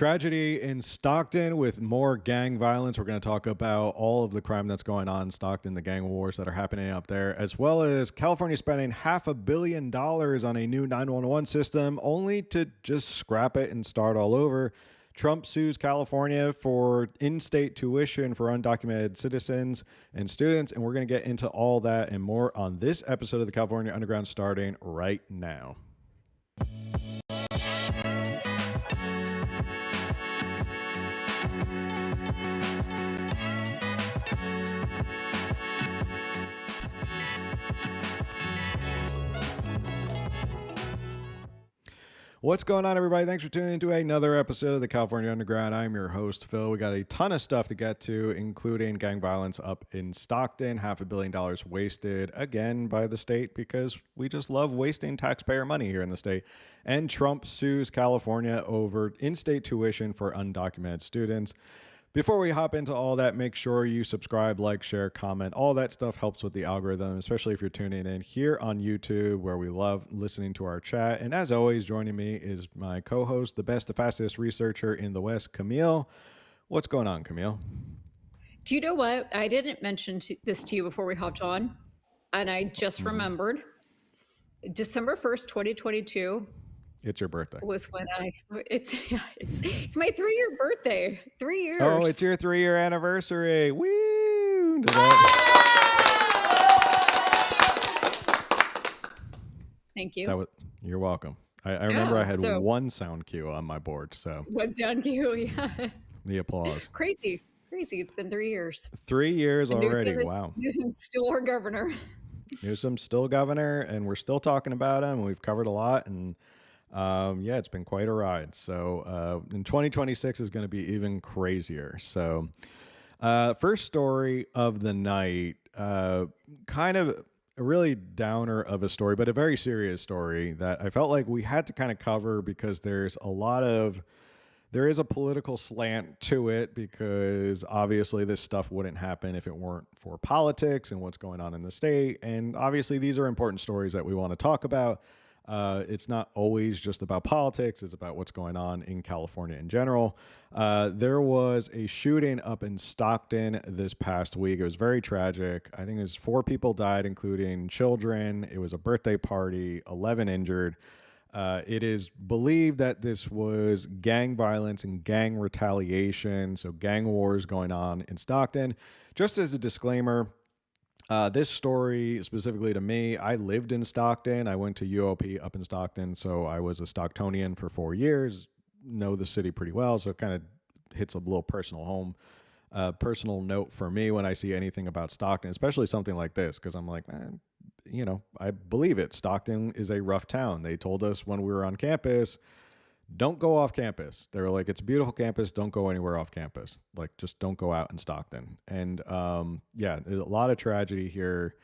Tragedy in Stockton with more gang violence. We're going to talk about all of the crime that's going on in Stockton, the gang wars that are happening up there, as well as California spending $500 million on a new 911 system, only to just scrap it and start all over. Trump sues California for in-state tuition for undocumented citizens and students, and we're going to get into all that and more on this episode of the California Underground, starting right now. What's going on, everybody? Thanks for tuning into another episode of the California Underground. I'm your host, Phil. We got a ton of stuff to get to, including gang violence up in Stockton, $500 million wasted again by the state because we just love wasting taxpayer money here in the state. And Trump sues California over in-state tuition for undocumented students. Before we hop into all that, make sure you subscribe, like, share, comment. All that stuff helps with the algorithm, especially if you're tuning in here on YouTube, where we love listening to our chat. And as always, joining me is my co-host, the best, the fastest researcher in the West, Camille. What's going on, Camille? Do you know what? I didn't mention this to you before we hopped on, and I just remembered. December 1st, 2022. It's your birthday. Was when it's my 3-year birthday. 3 years. Oh, it's your 3-year anniversary. Woo! Thank you. You're welcome. I remember I had one sound cue on my board. So one sound cue, yeah. The applause. Crazy. It's been 3 years. 3 years already. Wow. Newsom's still our governor. Newsom's still governor, and we're still talking about him. We've covered a lot, and yeah, it's been quite a ride. So in 2026 is going to be even crazier. So first story of the night, kind of a really downer of a story, but a very serious story that I felt like we had to kind of cover because there is a political slant to it, because obviously this stuff wouldn't happen if it weren't for politics and what's going on in the state. And obviously these are important stories that we want to talk about. It's not always just about politics. It's about what's going on in California in general. There was a shooting up in Stockton this past week. It was very tragic. I think it was 4 people died, including children. It was a birthday party, 11 injured. It is believed that this was gang violence and gang retaliation, so gang wars going on in Stockton. Just as a disclaimer, this story specifically to me, I lived in Stockton. I went to UOP up in Stockton, so I was a Stocktonian for 4 years, know the city pretty well, so it kind of hits a little personal note for me when I see anything about Stockton, especially something like this, because I'm like, man, you know, I believe it. Stockton is a rough town. They told us when we were on campus, don't go off campus. They were like, it's a beautiful campus. Don't go anywhere off campus. Like, just don't go out in Stockton. And yeah, there's a lot of tragedy here.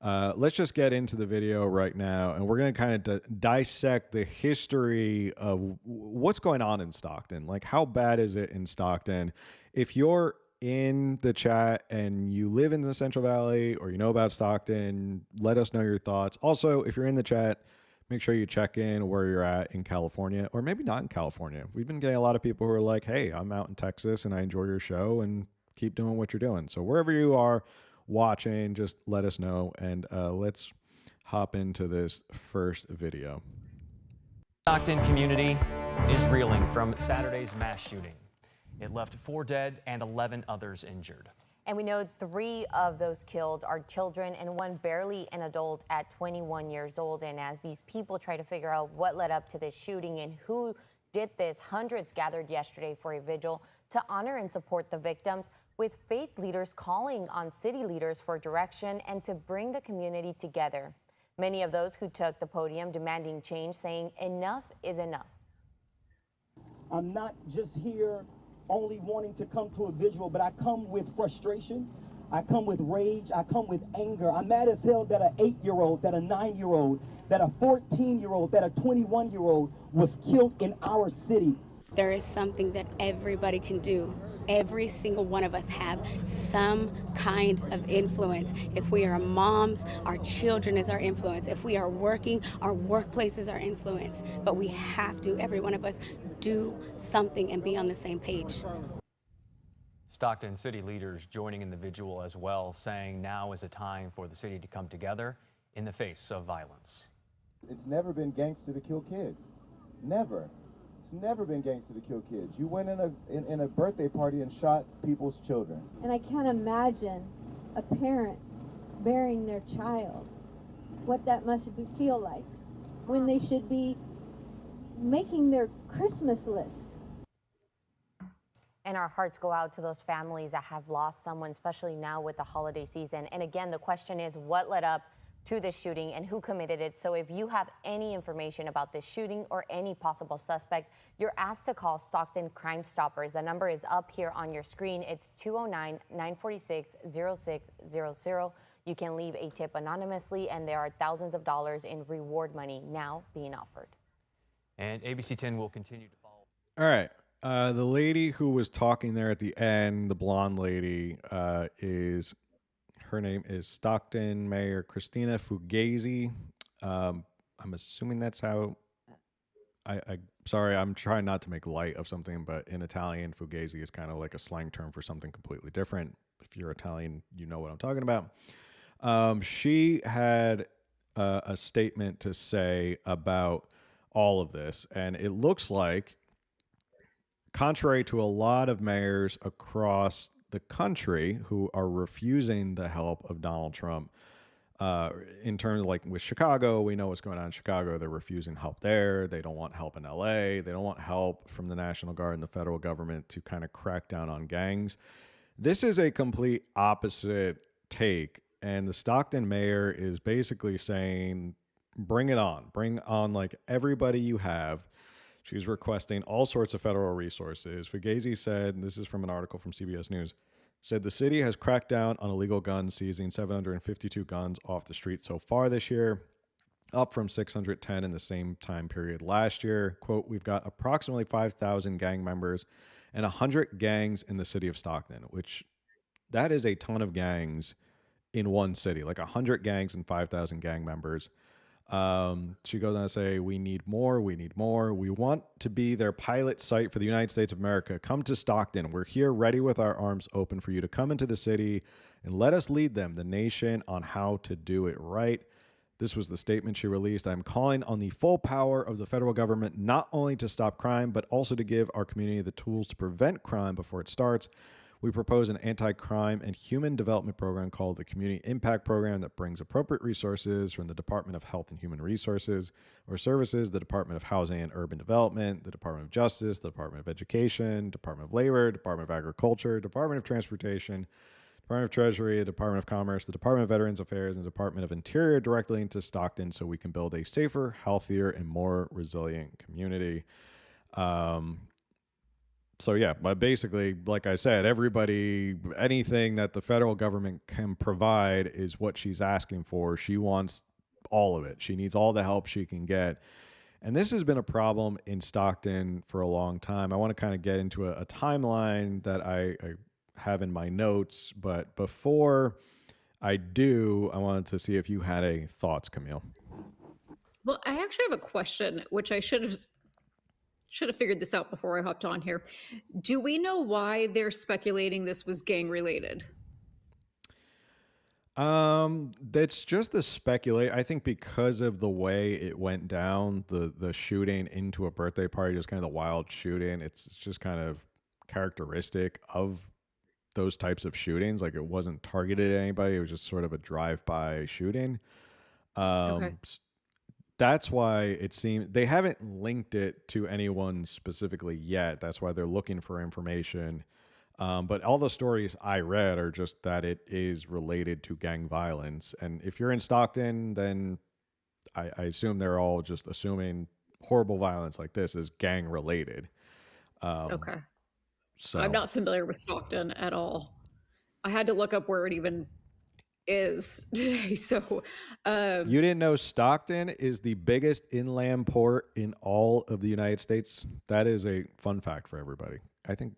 Let's just get into the video right now. And we're going to kind of dissect the history of what's going on in Stockton. Like, how bad is it in Stockton? If you're in the chat and you live in the Central Valley or you know about Stockton, let us know your thoughts. Also, if you're in the chat, make sure you check in where you're at in California, or maybe not in California. We've been getting a lot of people who are like, hey, I'm out in Texas and I enjoy your show, and keep doing what you're doing. So wherever you are watching, just let us know. And let's hop into this first video. Stockton community is reeling from Saturday's mass shooting. It left 4 dead and 11 others injured. And we know 3 of those killed are children and 1 barely an adult at 21 years old. And as these people try to figure out what led up to this shooting and who did this, hundreds gathered yesterday for a vigil to honor and support the victims, with faith leaders calling on city leaders for direction and to bring the community together. Many of those who took the podium demanding change, saying enough is enough. I'm not just here only wanting to come to a vigil, but I come with frustration. I come with rage. I come with anger. I'm mad as hell that an 8-year-old, that a 9-year-old, that a 14-year-old, that a 21-year-old was killed in our city. There is something that everybody can do, every single one of us have some kind of influence. If we are moms, our children is our influence. If we are working, our workplace is our influence. But we have to, every one of us, do something and be on the same page. Stockton city leaders joining in the vigil as well, saying now is a time for the city to come together in the face of violence. It's never been gangster to kill kids. Never. It's never been gangster to kill kids. You went in a birthday party and shot people's children. And I can't imagine a parent burying their child, what that must feel like when they should be making their Christmas list. And our hearts go out to those families that have lost someone, especially now with the holiday season. And again, the question is what led up to this shooting and who committed it. So if you have any information about this shooting or any possible suspect, you're asked to call Stockton Crime Stoppers. The number is up here on your screen. It's 209-946-0600. You can leave a tip anonymously, and there are thousands of dollars in reward money now being offered. And ABC 10 will continue to follow. All right. The lady who was talking there at the end, the blonde lady, her name is Stockton Mayor Cristina Fugazi. I'm assuming that's how. Sorry, I'm trying not to make light of something, but in Italian, Fugazi is kind of like a slang term for something completely different. If you're Italian, you know what I'm talking about. She had a statement to say about all of this, and it looks like, contrary to a lot of mayors across the country who are refusing the help of Donald Trump, in terms of like with Chicago, we know what's going on in Chicago. They're refusing help there. They don't want help in LA. They don't want help from the National Guard and the federal government to kind of crack down on gangs. This is a complete opposite take. And the Stockton mayor is basically saying, bring it on. Bring on like everybody you have. She's requesting all sorts of federal resources. Fugazi said, and this is from an article from CBS News, said the city has cracked down on illegal guns, seizing 752 guns off the street so far this year, up from 610 in the same time period last year. Quote, we've got approximately 5,000 gang members and 100 gangs in the city of Stockton, which that is a ton of gangs in one city, like 100 gangs and 5,000 gang members. She goes on to say, we need more. We need more. We want to be their pilot site for the United States of America. Come to Stockton. We're here ready with our arms open for you to come into the city and let us lead them, the nation, on how to do it right. This was the statement she released. I'm calling on the full power of the federal government, not only to stop crime, but also to give our community the tools to prevent crime before it starts. We propose an anti-crime and human development program called the Community Impact Program that brings appropriate resources from the Department of Health and Human Resources or Services, the Department of Housing and Urban Development, the Department of Justice, the Department of Education, Department of Labor, Department of Agriculture, Department of Transportation, Department of Treasury, the Department of Commerce, the Department of Veterans Affairs, and the Department of Interior directly into Stockton so we can build a safer, healthier, and more resilient community. So yeah, but basically, like I said, everybody, anything that the federal government can provide is what she's asking for. She wants all of it. She needs all the help she can get. And this has been a problem in Stockton for a long time. I want to kind of get into a timeline that I have in my notes. But before I do, I wanted to see if you had any thoughts, Camille. Well, I actually have a question, which I should have figured this out before I hopped on here. Do we know why they're speculating this was gang related? That's just the speculate. I think because of the way it went down, the shooting into a birthday party, just kind of the wild shooting. It's just kind of characteristic of those types of shootings. Like it wasn't targeted at anybody. It was just sort of a drive-by shooting. Okay. That's why it seems they haven't linked it to anyone specifically yet. That's why they're looking for information. But all the stories I read are just that it is related to gang violence. And if you're in Stockton, then I assume they're all just assuming horrible violence like this is gang related. Okay. So I'm not familiar with Stockton at all. I had to look up where it even is today. So you didn't know Stockton is the biggest inland port in all of the United States? That is a fun fact for everybody. I think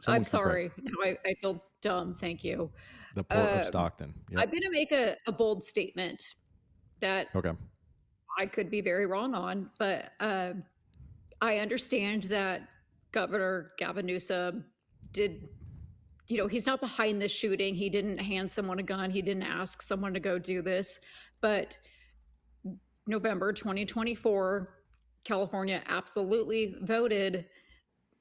I'm Someone can correct. sorry. Now I feel dumb. Thank you. The Port of Um, Stockton. Yep. I'm going to make a bold statement that Okay. I could be very wrong on, but I understand that Governor Gavin Newsom did, he's not behind this shooting. He didn't hand someone a gun. He didn't ask someone to go do this. But November 2024, California absolutely voted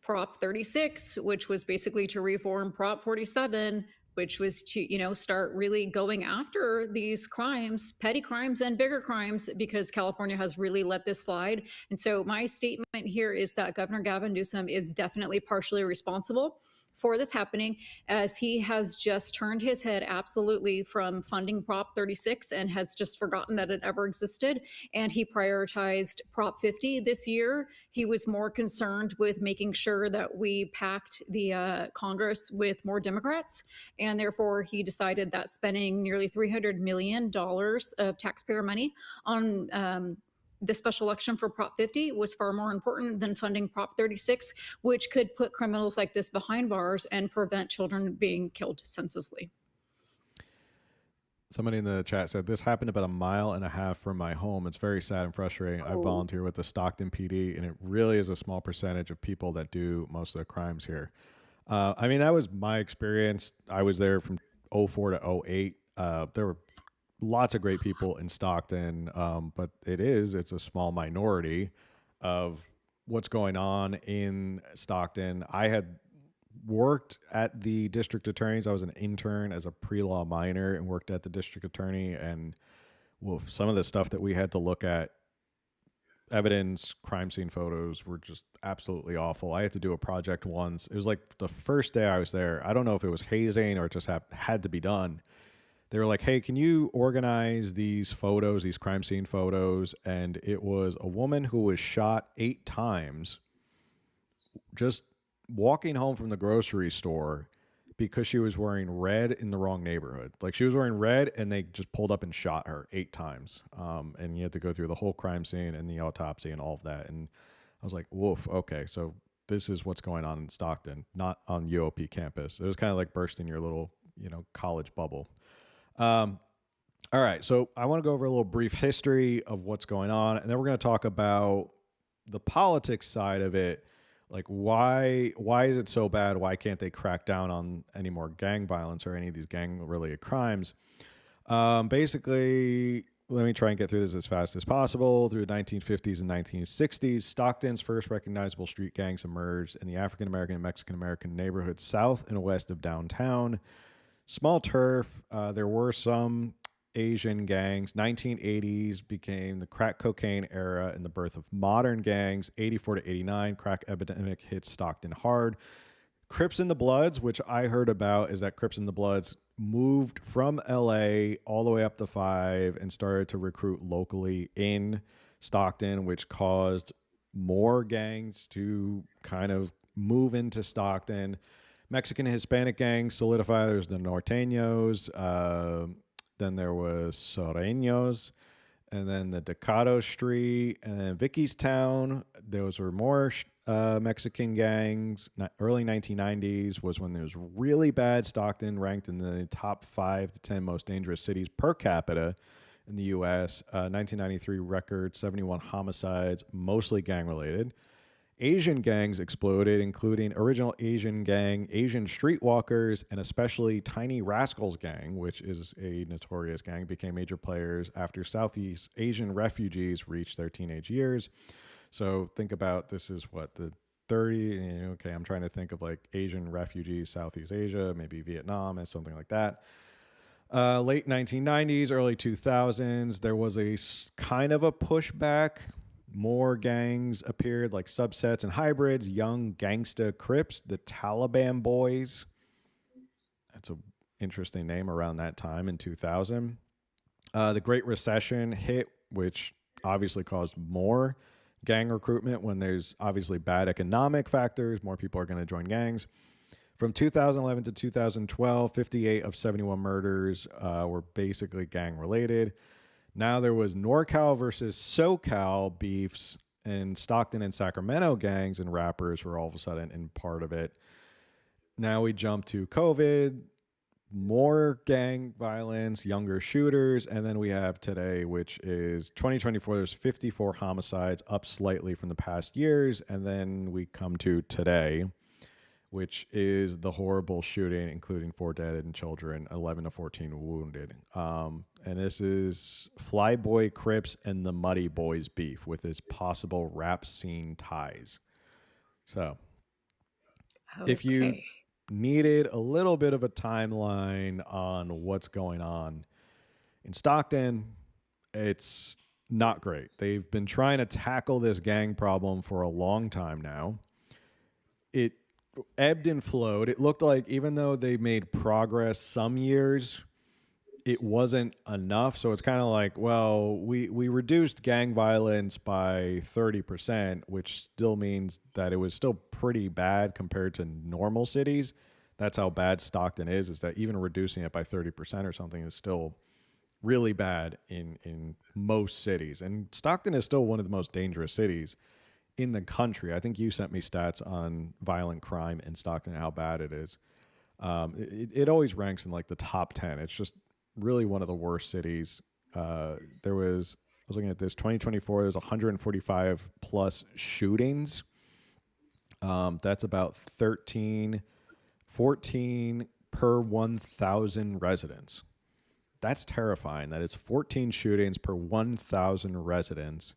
Prop 36, which was basically to reform Prop 47, which was to, start really going after these crimes, petty crimes and bigger crimes, because California has really let this slide. And so my statement here is that Governor Gavin Newsom is definitely partially responsible for this happening, as he has just turned his head absolutely from funding Prop 36 and has just forgotten that it ever existed. And he prioritized Prop 50 this year. He was more concerned with making sure that we packed the Congress with more Democrats. And therefore, he decided that spending nearly $300 million of taxpayer money on the special election for Prop 50 was far more important than funding Prop 36, which could put criminals like this behind bars and prevent children being killed senselessly. Somebody in the chat said, this happened about 1.5 miles from my home. It's very sad and frustrating. I volunteer with the Stockton PD, and it really is a small percentage of people that do most of the crimes here. I mean, that was my experience. I was there from 04 to 08. There were lots of great people in Stockton, but it's a small minority of what's going on in Stockton. I had worked at the district attorney's. I was an intern as a pre-law minor and worked at the district attorney, and some of the stuff that we had to look at, evidence, crime scene photos, were just absolutely awful. I had to do a project once. It was like the first day I was there. I don't know if it was hazing or it just had to be done. They were like, hey, can you organize these photos, these crime scene photos? And it was a woman who was shot 8 times just walking home from the grocery store because she was wearing red in the wrong neighborhood. Like, she was wearing red and they just pulled up and shot her 8 times. And you had to go through the whole crime scene and the autopsy and all of that. And I was like, woof, okay, so this is what's going on in Stockton, not on UOP campus. It was kind of like bursting your little, college bubble. All right, so I want to go over a little brief history of what's going on, and then we're going to talk about the politics side of it. Like, why is it so bad? Why can't they crack down on any more gang violence or any of these gang-related crimes? Basically, let me try and get through this as fast as possible. Through the 1950s and 1960s, Stockton's first recognizable street gangs emerged in the African-American and Mexican-American neighborhoods south and west of downtown. Small turf. There were some Asian gangs. 1980s became the crack cocaine era and the birth of modern gangs. 84 to 89, crack epidemic hit Stockton hard. Crips and the Bloods, which I heard about, is that Crips and the Bloods moved from LA all the way up to 5 and started to recruit locally in Stockton, which caused more gangs to kind of move into Stockton. Mexican and Hispanic gangs solidify. There's the Norteños. Then there was Soreños. And then the Decado Street. And then Vickystown. Those were more Mexican gangs. Early 1990s was when there was really bad. Stockton ranked in the top 5 to 10 most dangerous cities per capita in the U.S. 1993 record, 71 homicides, mostly gang-related. Asian gangs exploded, including original Asian gang, Asian Streetwalkers, and especially Tiny Rascals gang, which is a notorious gang, became major players after Southeast Asian refugees reached their teenage years. So think about, this is what, the 30, okay, I'm trying to think of like Asian refugees, Southeast Asia, maybe Vietnam and something like that. Late 1990s, early 2000s, there was a kind of a pushback. More gangs appeared, like subsets and hybrids. Young Gangsta Crips, the Taliban Boys. That's an interesting name around that time in 2000. The Great Recession hit, which obviously caused more gang recruitment. When there's obviously bad economic factors, more people are going to join gangs. From 2011 to 2012, 58 of 71 murders were basically gang related. Now there was NorCal versus SoCal beefs, and Stockton and Sacramento gangs and rappers were all of a sudden in part of it. Now we jump to COVID, more gang violence, younger shooters, and then we have today, which is 2024. There's 54 homicides, up slightly from the past years, and then we come to today, which is the horrible shooting, including 4 dead and children, 11 to 14 wounded. And this is Flyboy Crips and the Muddy Boys beef with his possible rap scene ties. So, if you Okay. needed a little bit of a timeline on what's going on in Stockton, it's not great. They've been trying to tackle this gang problem for a long time now. It ebbed and flowed. It looked like even though they made progress some years, it wasn't enough. So it's kind of like, well, we reduced gang violence by 30%, which still means that it was still pretty bad compared to normal cities. That's how bad Stockton is that even reducing it by 30% or something is still really bad in most cities. And Stockton is still one of the most dangerous cities in the country. I think you sent me stats on violent crime in Stockton and how bad it is. It always ranks in like the top 10. It's just really one of the worst cities. I was looking at this, 2024, there's 145 plus shootings. That's about 14 per 1,000 residents. That's terrifying. That is 14 shootings per 1,000 residents.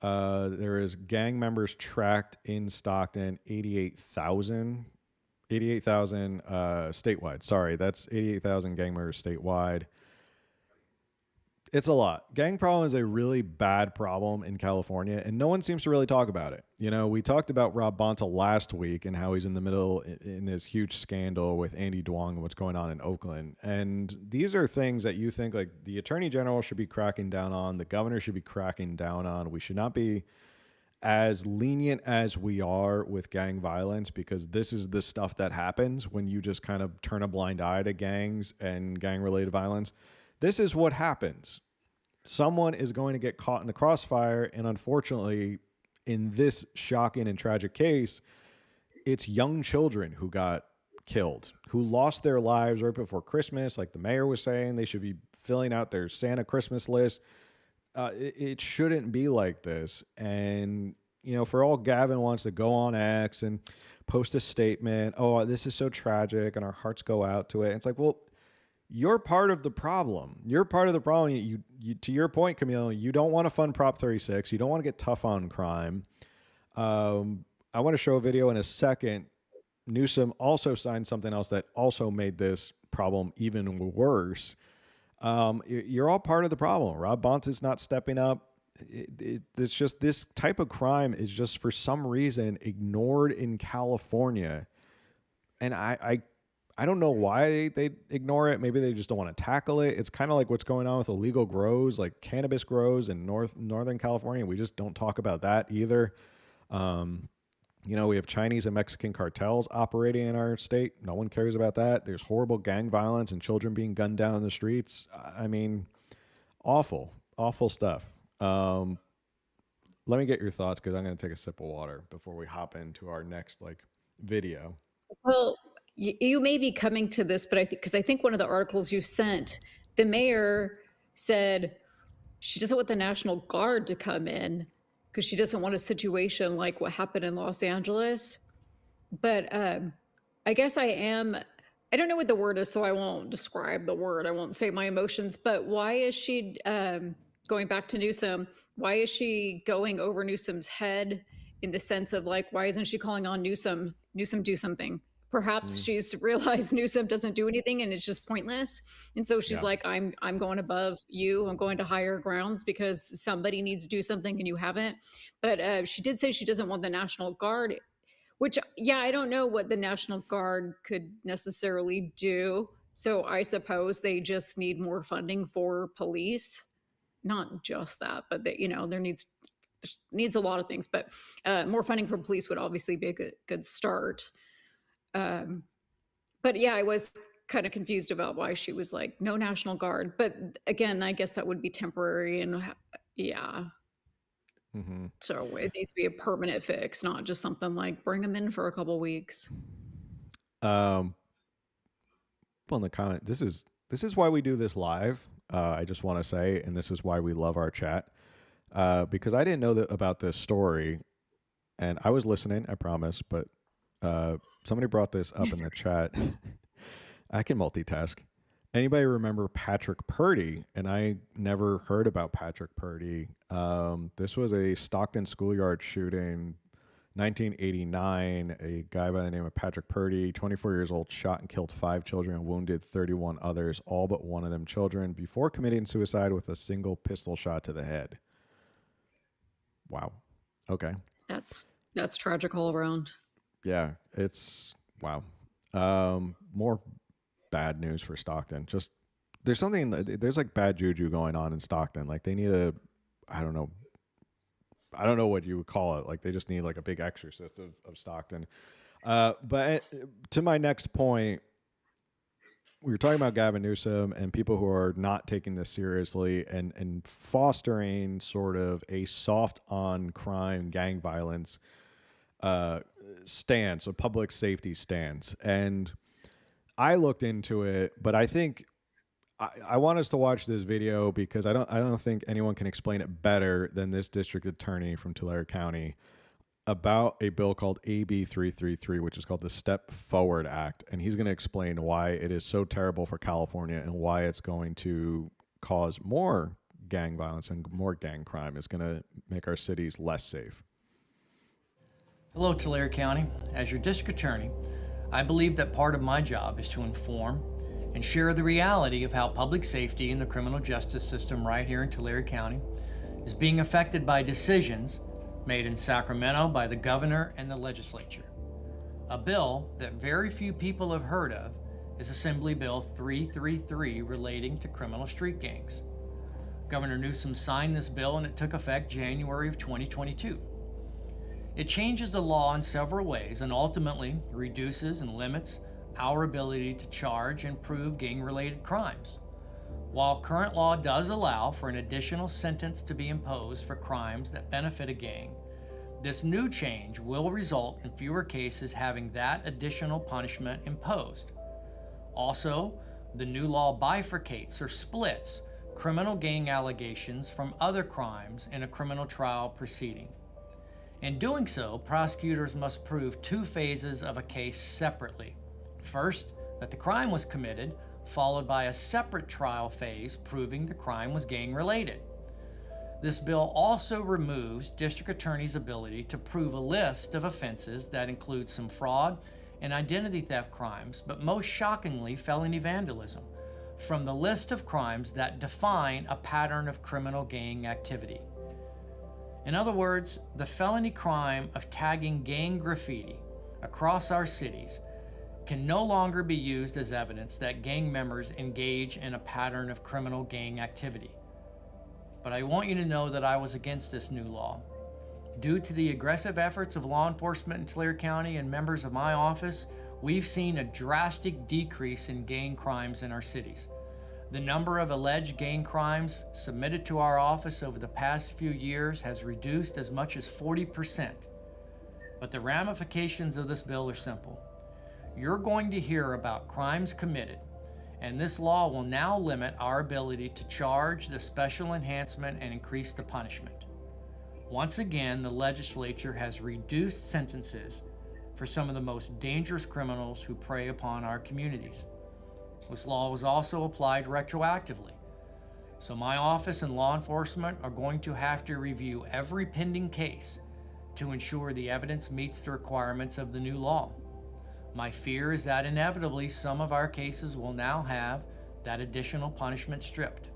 There is gang members tracked in Stockton, 88,000 statewide. Sorry, that's 88,000 gang members statewide. It's a lot. Gang problem is a really bad problem in California, and no one seems to really talk about it. You know, we talked about Rob Bonta last week and how he's in the middle in this huge scandal with Andy Duong and what's going on in Oakland. And these are things that you think like the attorney general should be cracking down on, the governor should be cracking down on. We should not be as lenient as we are with gang violence, because this is the stuff that happens when you just kind of turn a blind eye to gangs and gang-related violence. This is what happens. Someone is going to get caught in the crossfire, and unfortunately, in this shocking and tragic case, it's young children who got killed, who lost their lives right before Christmas. Like the mayor was saying, they should be filling out their Santa Christmas list. It shouldn't be like this. And, you know, for all Gavin wants to go on X and post a statement, oh, this is so tragic, and our hearts go out to it. It's like, well, you're part of the problem. You're part of the problem. You to your point, Camille, you don't want to fund Prop 36. You don't want to get tough on crime. I want to show a video in a second. Newsom also signed something else that also made this problem even worse. You're all part of the problem. Rob Bonta's not stepping up. It's just this type of crime is just for some reason ignored in California. And I don't know why they ignore it. Maybe they just don't want to tackle it. It's kind of like what's going on with illegal grows, like cannabis grows in Northern California. We just don't talk about that either. You know, we have Chinese and Mexican cartels operating in our state. No one cares about that. There's horrible gang violence and children being gunned down in the streets. I mean, awful stuff. Let me get your thoughts, because I'm going to take a sip of water before we hop into our next video. Well, you may be coming to this, but I think one of the articles you sent, the mayor said she doesn't want the National Guard to come in because she doesn't want a situation like what happened in Los Angeles. But I guess I don't know what the word is, so I won't describe the word. I won't say my emotions. But why is she, going back to Newsom, why is she going over Newsom's head in the sense of like, why isn't she calling on Newsom do something? Perhaps she's realized Newsom doesn't do anything and it's just pointless. And so she's like, I'm going above you. I'm going to higher grounds because somebody needs to do something and you haven't. But she did say she doesn't want the National Guard, which, I don't know what the National Guard could necessarily do. So I suppose they just need more funding for police. Not just that, but that, there needs a lot of things, but more funding for police would obviously be a good start. But I was kind of confused about why she was like, no National Guard. But again, I guess that would be temporary. And so it needs to be a permanent fix, not just something like bring them in for a couple weeks. Um, well, in the comment, this is why we do this live. I just want to say, and this is why we love our chat, because I didn't know about this story, and I was listening, I promise, but somebody brought this up in the chat. I can multitask. Anybody remember Patrick Purdy? And I never heard about Patrick Purdy. This was a Stockton schoolyard shooting, 1989. A guy by the name of Patrick Purdy, 24 years old, shot and killed 5 children and wounded 31 others, all but one of them children, before committing suicide with a single pistol shot to the head. Wow. Okay. That's tragic all around. Yeah, it's wow. More bad news for Stockton. Just there's like bad juju going on in Stockton. Like they need I don't know what you would call it. Like they just need like a big exorcist of Stockton. But to my next point, we were talking about Gavin Newsom and people who are not taking this seriously and fostering sort of a soft on crime, gang violence stance, a public safety stance. And I looked into it, but I think I want us to watch this video because I don't think anyone can explain it better than this district attorney from Tulare County about a bill called AB 333, which is called the Step Forward Act. And he's going to explain why it is so terrible for California and why it's going to cause more gang violence and more gang crime. It's going to make our cities less safe. Hello, Tulare County. As your district attorney, I believe that part of my job is to inform and share the reality of how public safety in the criminal justice system right here in Tulare County is being affected by decisions made in Sacramento by the governor and the legislature. A bill that very few people have heard of is Assembly Bill 333 relating to criminal street gangs. Governor Newsom signed this bill and it took effect January of 2022. It changes the law in several ways and ultimately reduces and limits our ability to charge and prove gang-related crimes. While current law does allow for an additional sentence to be imposed for crimes that benefit a gang, this new change will result in fewer cases having that additional punishment imposed. Also, the new law bifurcates or splits criminal gang allegations from other crimes in a criminal trial proceeding. In doing so, prosecutors must prove 2 phases of a case separately. First, that the crime was committed, followed by a separate trial phase proving the crime was gang-related. This bill also removes district attorneys' ability to prove a list of offenses that include some fraud and identity theft crimes, but most shockingly, felony vandalism, from the list of crimes that define a pattern of criminal gang activity. In other words, the felony crime of tagging gang graffiti across our cities can no longer be used as evidence that gang members engage in a pattern of criminal gang activity. But I want you to know that I was against this new law. Due to the aggressive efforts of law enforcement in Tulare County and members of my office, we've seen a drastic decrease in gang crimes in our cities. The number of alleged gang crimes submitted to our office over the past few years has reduced as much as 40%. But the ramifications of this bill are simple. You're going to hear about crimes committed, and this law will now limit our ability to charge the special enhancement and increase the punishment. Once again, the legislature has reduced sentences for some of the most dangerous criminals who prey upon our communities. This law was also applied retroactively. So my office and law enforcement are going to have to review every pending case to ensure the evidence meets the requirements of the new law. My fear is that inevitably some of our cases will now have that additional punishment stripped.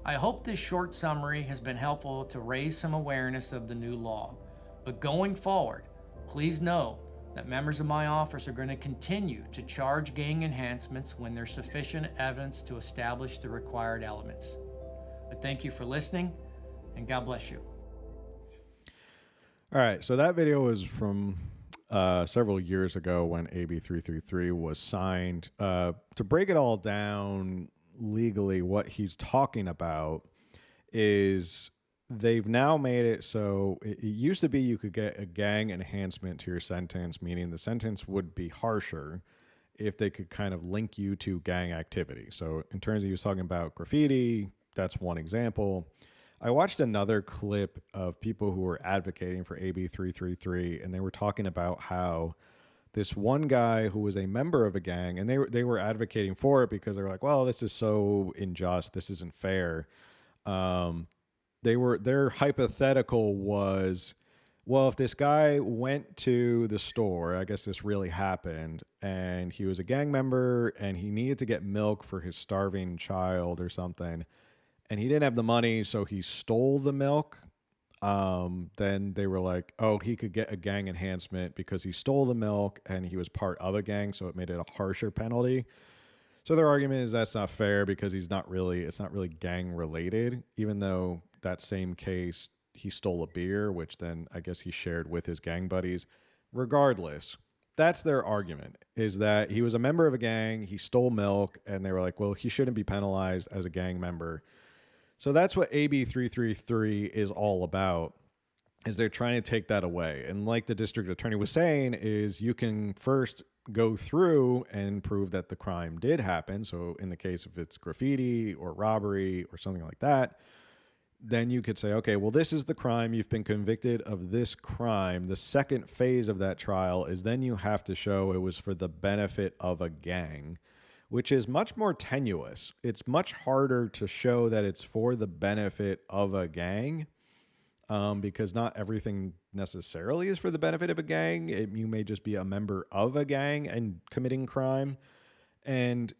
I hope this short summary has been helpful to raise some awareness of the new law. But going forward, please know that members of my office are going to continue to charge gang enhancements when there's sufficient evidence to establish the required elements. But thank you for listening, and God bless you. All right, so that video was from several years ago when AB 333 was signed. To break it all down legally, what he's talking about is they've now made it so it used to be you could get a gang enhancement to your sentence, meaning the sentence would be harsher if they could kind of link you to gang activity. So in terms of you was talking about graffiti, that's one example. I watched another clip of people who were advocating for AB 333, and they were talking about how this one guy who was a member of a gang, and they were advocating for it because they were like, well, this is so unjust, this isn't fair. Their hypothetical was, well, if this guy went to the store, I guess this really happened, and he was a gang member and he needed to get milk for his starving child or something, and he didn't have the money, so he stole the milk. Then they were like, oh, he could get a gang enhancement because he stole the milk and he was part of a gang, so it made it a harsher penalty. So their argument is that's not fair because it's not really gang related, even though that same case, he stole a beer, which then I guess he shared with his gang buddies. Regardless, that's their argument, is that he was a member of a gang, he stole milk, and they were like, well, he shouldn't be penalized as a gang member. So that's what AB 333 is all about, is they're trying to take that away. And like the district attorney was saying, is you can first go through and prove that the crime did happen. So in the case if it's graffiti or robbery or something like that, then you could say, okay, well, this is the crime. You've been convicted of this crime. The second phase of that trial is then you have to show it was for the benefit of a gang, which is much more tenuous. It's much harder to show that it's for the benefit of a gang, because not everything necessarily is for the benefit of a gang. You may just be a member of a gang and committing crime. And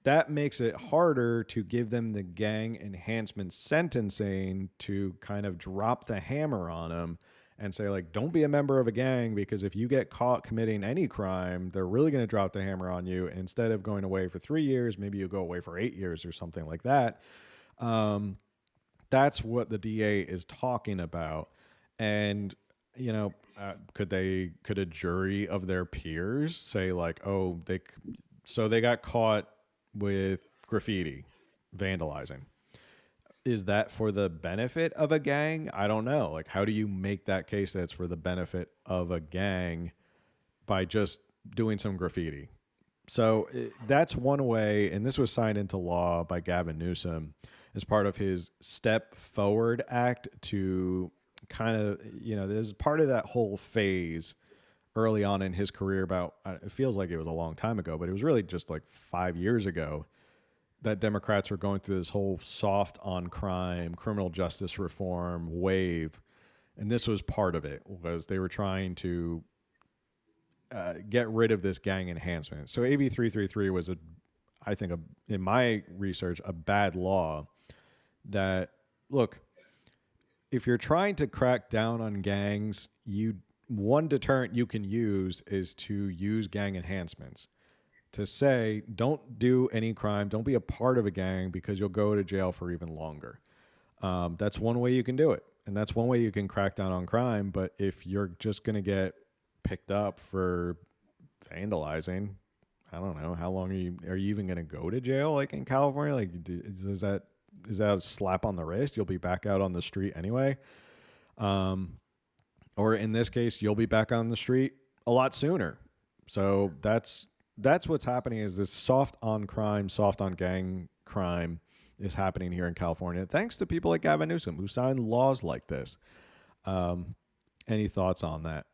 that makes it harder to give them the gang enhancement sentencing to kind of drop the hammer on them and say, like, don't be a member of a gang, because if you get caught committing any crime, they're really going to drop the hammer on you. And instead of going away for 3 years, maybe you go away for 8 years or something like that. That's what the DA is talking about. And, you know, could a jury of their peers say like, oh, they got caught with graffiti, vandalizing. Is that for the benefit of a gang? I don't know. Like, how do you make that case that it's for the benefit of a gang by just doing some graffiti? So that's one way, and this was signed into law by Gavin Newsom as part of his Step Forward Act to kind of, you know, there's part of that whole phase early on in his career about, it feels like it was a long time ago, but it was really just like 5 years ago that Democrats were going through this whole soft on crime, criminal justice reform wave. And this was part of it, was they were trying to get rid of this gang enhancement. So AB 333 was in my research, a bad law that, look, if you're trying to crack down on gangs, one deterrent you can use is to use gang enhancements, to say, don't do any crime, don't be a part of a gang because you'll go to jail for even longer. That's one way you can do it. And that's one way you can crack down on crime. But if you're just going to get picked up for vandalizing, I don't know, how long are you even going to go to jail? Like in California, like is that a slap on the wrist? You'll be back out on the street anyway. Or in this case, you'll be back on the street a lot sooner. So that's what's happening, is this soft on crime, soft on gang crime is happening here in California, thanks to people like Gavin Newsom who signed laws like this. Any thoughts on that?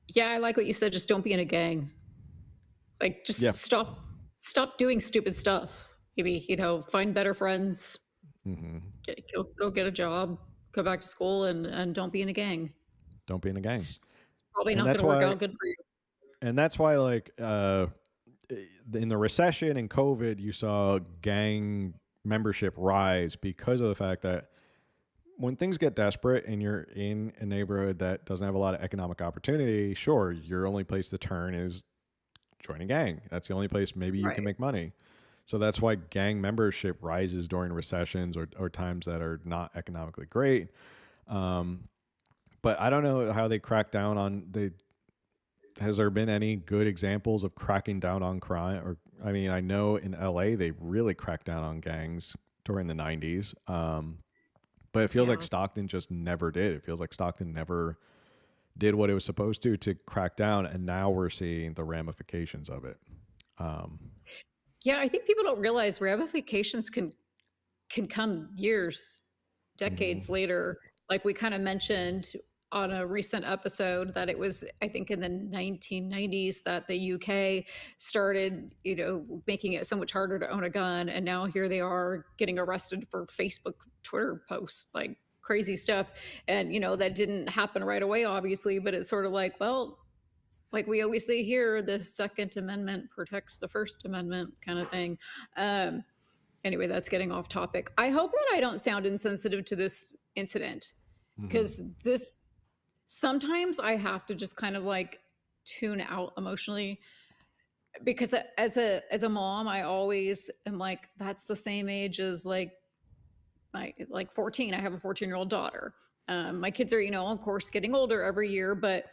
Yeah, I like what you said. Just don't be in a gang. Like, just stop doing stupid stuff. Maybe, find better friends, go get a job, go back to school, and don't be in a gang. Don't be in a gang. It's probably not going to work out good for you. And that's why, like, in the recession and COVID, you saw gang membership rise because of the fact that when things get desperate and you're in a neighborhood that doesn't have a lot of economic opportunity, sure, your only place to turn is join a gang. That's the only place maybe you can make money. So that's why gang membership rises during recessions or times that are not economically great. But I don't know how they crack down on has there been any good examples of cracking down on crime? Or, I mean, I know in LA, they really cracked down on gangs during the 90s. But it feels like Yeah. Stockton just never did. It feels like Stockton never did what it was supposed to crack down, and now we're seeing the ramifications of it. Yeah, I think people don't realize ramifications can come years, decades later. Like we kind of mentioned on a recent episode that it was, I think, in the 1990s that the UK started, making it so much harder to own a gun, and now here they are getting arrested for Facebook, Twitter posts, like crazy stuff. And that didn't happen right away, obviously, but it's sort of like, well, like we always say here, the Second Amendment protects the First Amendment kind of thing. Anyway, that's getting off topic. I hope that I don't sound insensitive to this incident, because this, sometimes I have to just kind of like tune out emotionally, because as a mom, I always am like, that's the same age as like 14. I have a 14-year-old daughter. My kids are, of course, getting older every year, but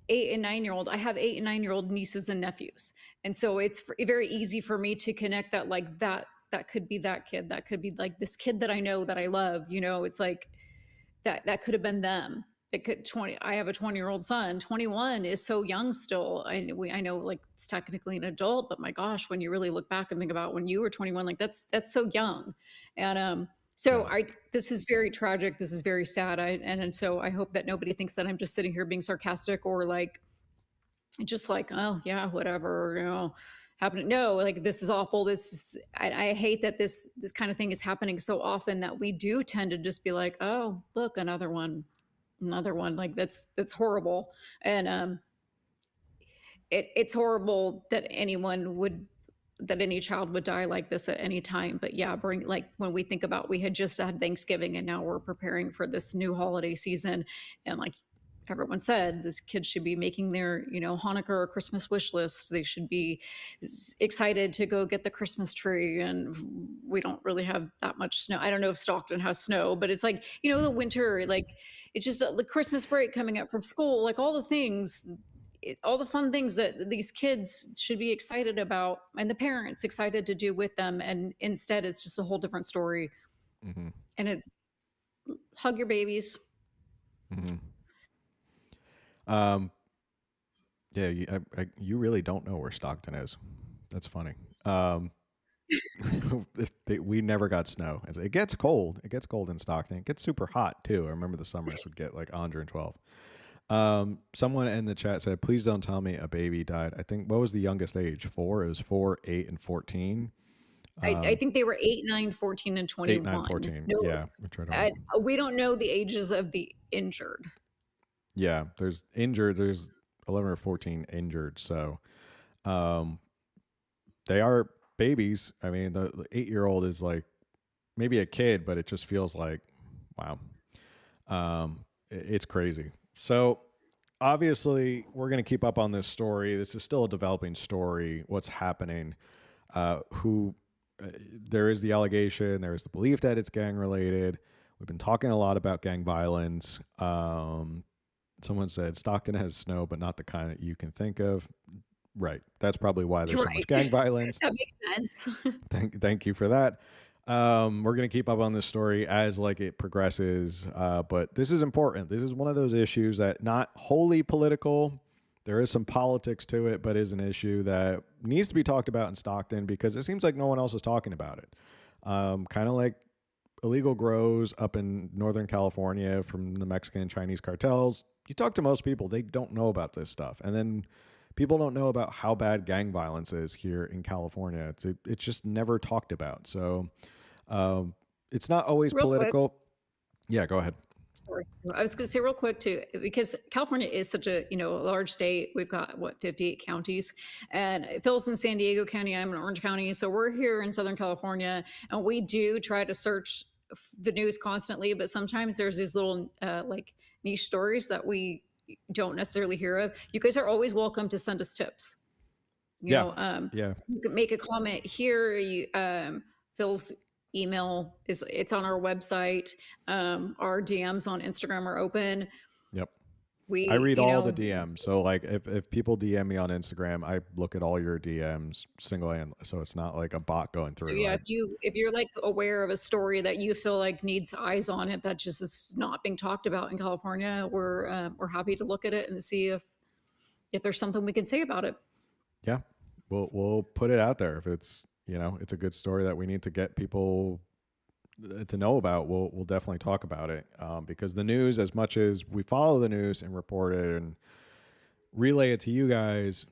8 and 9-year-old, I have 8 and 9-year-old nieces and nephews. And so it's very easy for me to connect that, like that could be that kid. That could be like this kid that I know, that I love, it's like that could have been them. It could I have a 20-year-old son. 21 is so young still. I know like it's technically an adult, but my gosh, when you really look back and think about when you were 21, like that's so young. And so this is very tragic. This is very sad. And so I hope that nobody thinks that I'm just sitting here being sarcastic or like, just like, oh yeah, whatever, happening. No, like this is awful. I hate that this kind of thing is happening so often, that we do tend to just be like, oh, look, another one. Like that's horrible. And it's horrible that any child would die like this at any time. But yeah, when we think about, we had just had Thanksgiving and now we're preparing for this new holiday season. And like everyone said, this kids should be making their, Hanukkah or Christmas wish list. They should be excited to go get the Christmas tree. And we don't really have that much snow. I don't know if Stockton has snow, but it's like, the winter, like it's just the Christmas break coming up from school, like all the things, all the fun things that these kids should be excited about and the parents excited to do with them. And instead it's just a whole different story. And it's hug your babies. Yeah, you really don't know where Stockton is. That's funny. We never got snow. It gets cold. It gets cold in Stockton. It gets super hot too. I remember the summers would get like 112. Someone in the chat said, please don't tell me a baby died. I think, what was the youngest age? 4? It was 4, 8, and 14. I think they were 8, 9, 14, and 21. 8, 9, 14. No, yeah. We don't know the ages of the injured. Yeah, there's 11 or 14 injured. So they are babies. I mean, the 8-year-old is like maybe a kid, but it just feels like, wow. It's crazy. So obviously we're going to keep up on this story. This is still a developing story. What's happening? There is the allegation. There is the belief that it's gang related. We've been talking a lot about gang violence. Someone said Stockton has snow, but not the kind that you can think of. Right. That's probably why there's so much gang violence. That makes sense. Thank you for that. We're going to keep up on this story as like it progresses. But this is important. This is one of those issues that not wholly political. There is some politics to it, but is an issue that needs to be talked about in Stockton because it seems like no one else is talking about it. Kind of like illegal grows up in Northern California from the Mexican and Chinese cartels. You talk to most people, they don't know about this stuff. And then people don't know about how bad gang violence is here in California. It's just never talked about. So it's not always political. Quick. Yeah, go ahead. Sorry. I was going to say real quick too, because California is such a, a large state. We've got 58 counties, and Phil's in San Diego County. I'm in Orange County. So we're here in Southern California, and we do try to search the news constantly, but sometimes there's these little like niche stories that we don't necessarily hear of. You guys are always welcome to send us tips. You can make a comment here. Phil's email it's on our website. Our DMs on Instagram are open. Yep. I read you all the know, DMs. So like if people DM me on Instagram, I look at all your DMs single-handed. So it's not like a bot going so through. yeah, if you're like aware of a story that you feel like needs eyes on it that just is not being talked about in California, we're happy to look at it and see if there's something we can say about it. Yeah, we'll put it out there if it's it's a good story that we need to get people to know about. We'll definitely talk about it because the news, as much as we follow the news and report it and relay it to you guys,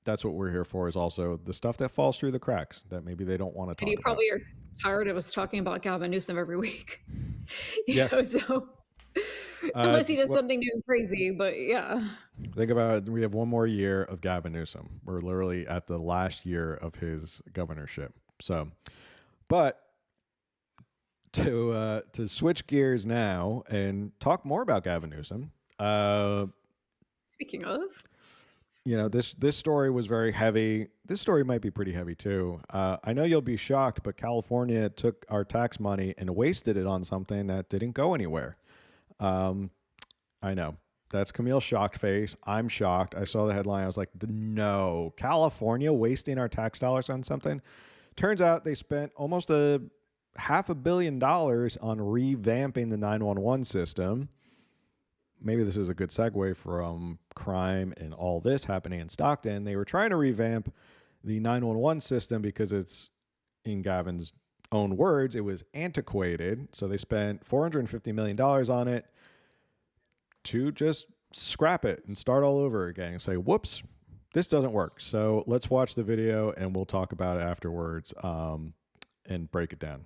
that's what we're here for. Is also the stuff that falls through the cracks that maybe they don't want to And talk you about. probably are tired of us talking about Gavin Newsom every week. Yeah. So unless he does something new and crazy, but yeah. Think about it. We have one more year of Gavin Newsom. We're literally at the last year of his governorship. So, but to switch gears now and talk more about Gavin Newsom. Speaking of, this story was very heavy. This story might be pretty heavy too. I know you'll be shocked, but California took our tax money and wasted it on something that didn't go anywhere. I know. That's Camille's shocked face. I'm shocked. I saw the headline. I was like, no, California wasting our tax dollars on something. Turns out they spent almost $500 million on revamping the 911 system. Maybe this is a good segue from crime and all this happening in Stockton. They were trying to revamp the 911 system because it's, in Gavin's own words, it was antiquated. So they spent $450 million on it to just scrap it and start all over again and say, whoops, this doesn't work. So let's watch the video and we'll talk about it afterwards and break it down.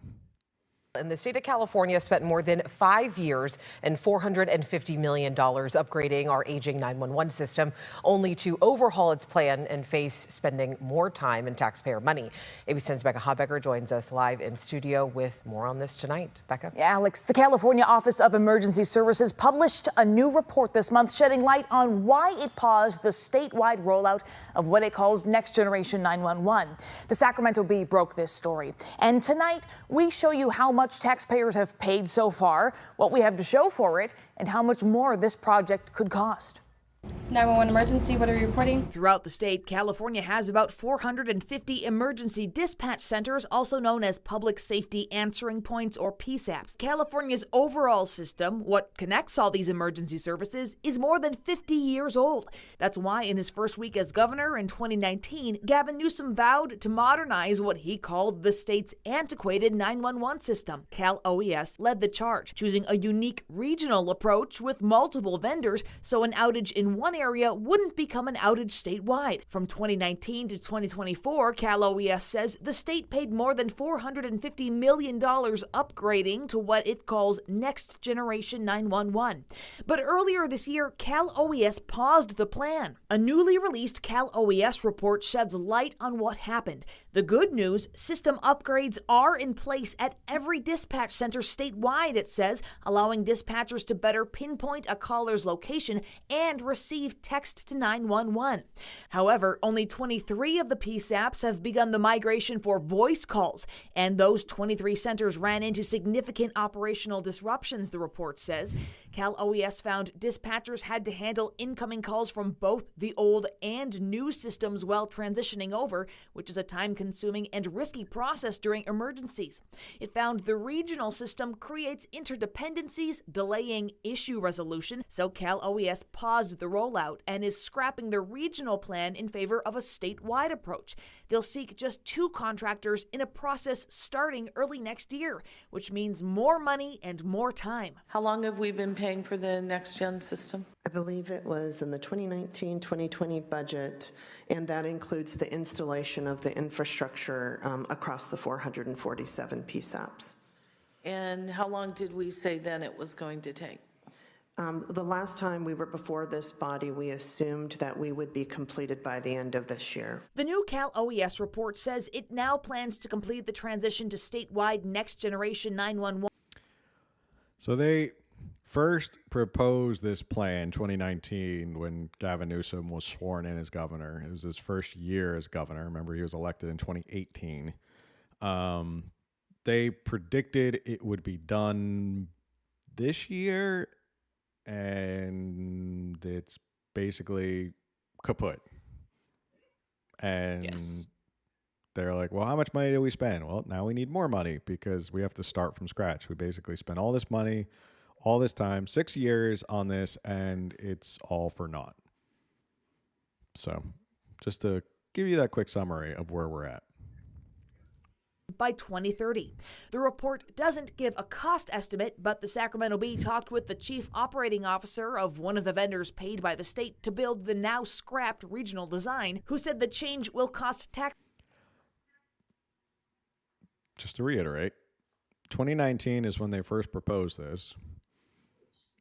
And the state of California spent more than 5 years and $450 million upgrading our aging 911 system, only to overhaul its plan and face spending more time and taxpayer money. ABC 10's Becca Habecker joins us live in studio with more on this tonight. Becca? Yeah, Alex, the California Office of Emergency Services published a new report this month shedding light on why it paused the statewide rollout of what it calls Next Generation 911. The Sacramento Bee broke this story. And tonight, we show you how much taxpayers have paid so far, what we have to show for it, and how much more this project could cost. 911 emergency, what are you reporting? Throughout the state, California has about 450 emergency dispatch centers, also known as public safety answering points or PSAPs. California's overall system, what connects all these emergency services, is more than 50 years old. That's why in his first week as governor in 2019, Gavin Newsom vowed to modernize what he called the state's antiquated 911 system. Cal OES led the charge, choosing a unique regional approach with multiple vendors so an outage in one area wouldn't become an outage statewide. From 2019 to 2024, Cal OES says the state paid more than $450 million upgrading to what it calls Next Generation 911. But earlier this year, Cal OES paused the plan. A newly released Cal OES report sheds light on what happened. The good news, system upgrades are in place at every dispatch center statewide, it says, allowing dispatchers to better pinpoint a caller's location and receive text to 911. However, only 23 of the PSAPs have begun the migration for voice calls, and those 23 centers ran into significant operational disruptions, the report says. Cal OES found dispatchers had to handle incoming calls from both the old and new systems while transitioning over, which is a time-consuming and risky process during emergencies. It found the regional system creates interdependencies, delaying issue resolution, so Cal OES paused the rollout and is scrapping the regional plan in favor of a statewide approach. They'll seek just 2 contractors in a process starting early next year, which means more money and more time. How long have we been paying for the Next Gen system? I believe it was in the 2019-2020 budget, and that includes the installation of the infrastructure across the 447 PSAPs. And how long did we say then it was going to take? The last time we were before this body, we assumed that we would be completed by the end of this year. The new Cal OES report says it now plans to complete the transition to statewide Next Generation 911. So they first proposed this plan 2019 when Gavin Newsom was sworn in as governor. It was his first year as governor. Remember, he was elected in 2018. They predicted it would be done this year, and and it's basically kaput. And Yes. they're like, well, how much money do we spend? Well, now we need more money because we have to start from scratch. We basically spent all this money, all this time, 6 years on this, and it's all for naught. So just to give you that quick summary of where we're at. By 2030. The report doesn't give a cost estimate, but the Sacramento Bee talked with the chief operating officer of one of the vendors paid by the state to build the now scrapped regional design, who said the change will cost tax. Just to reiterate, 2019 is when they first proposed this.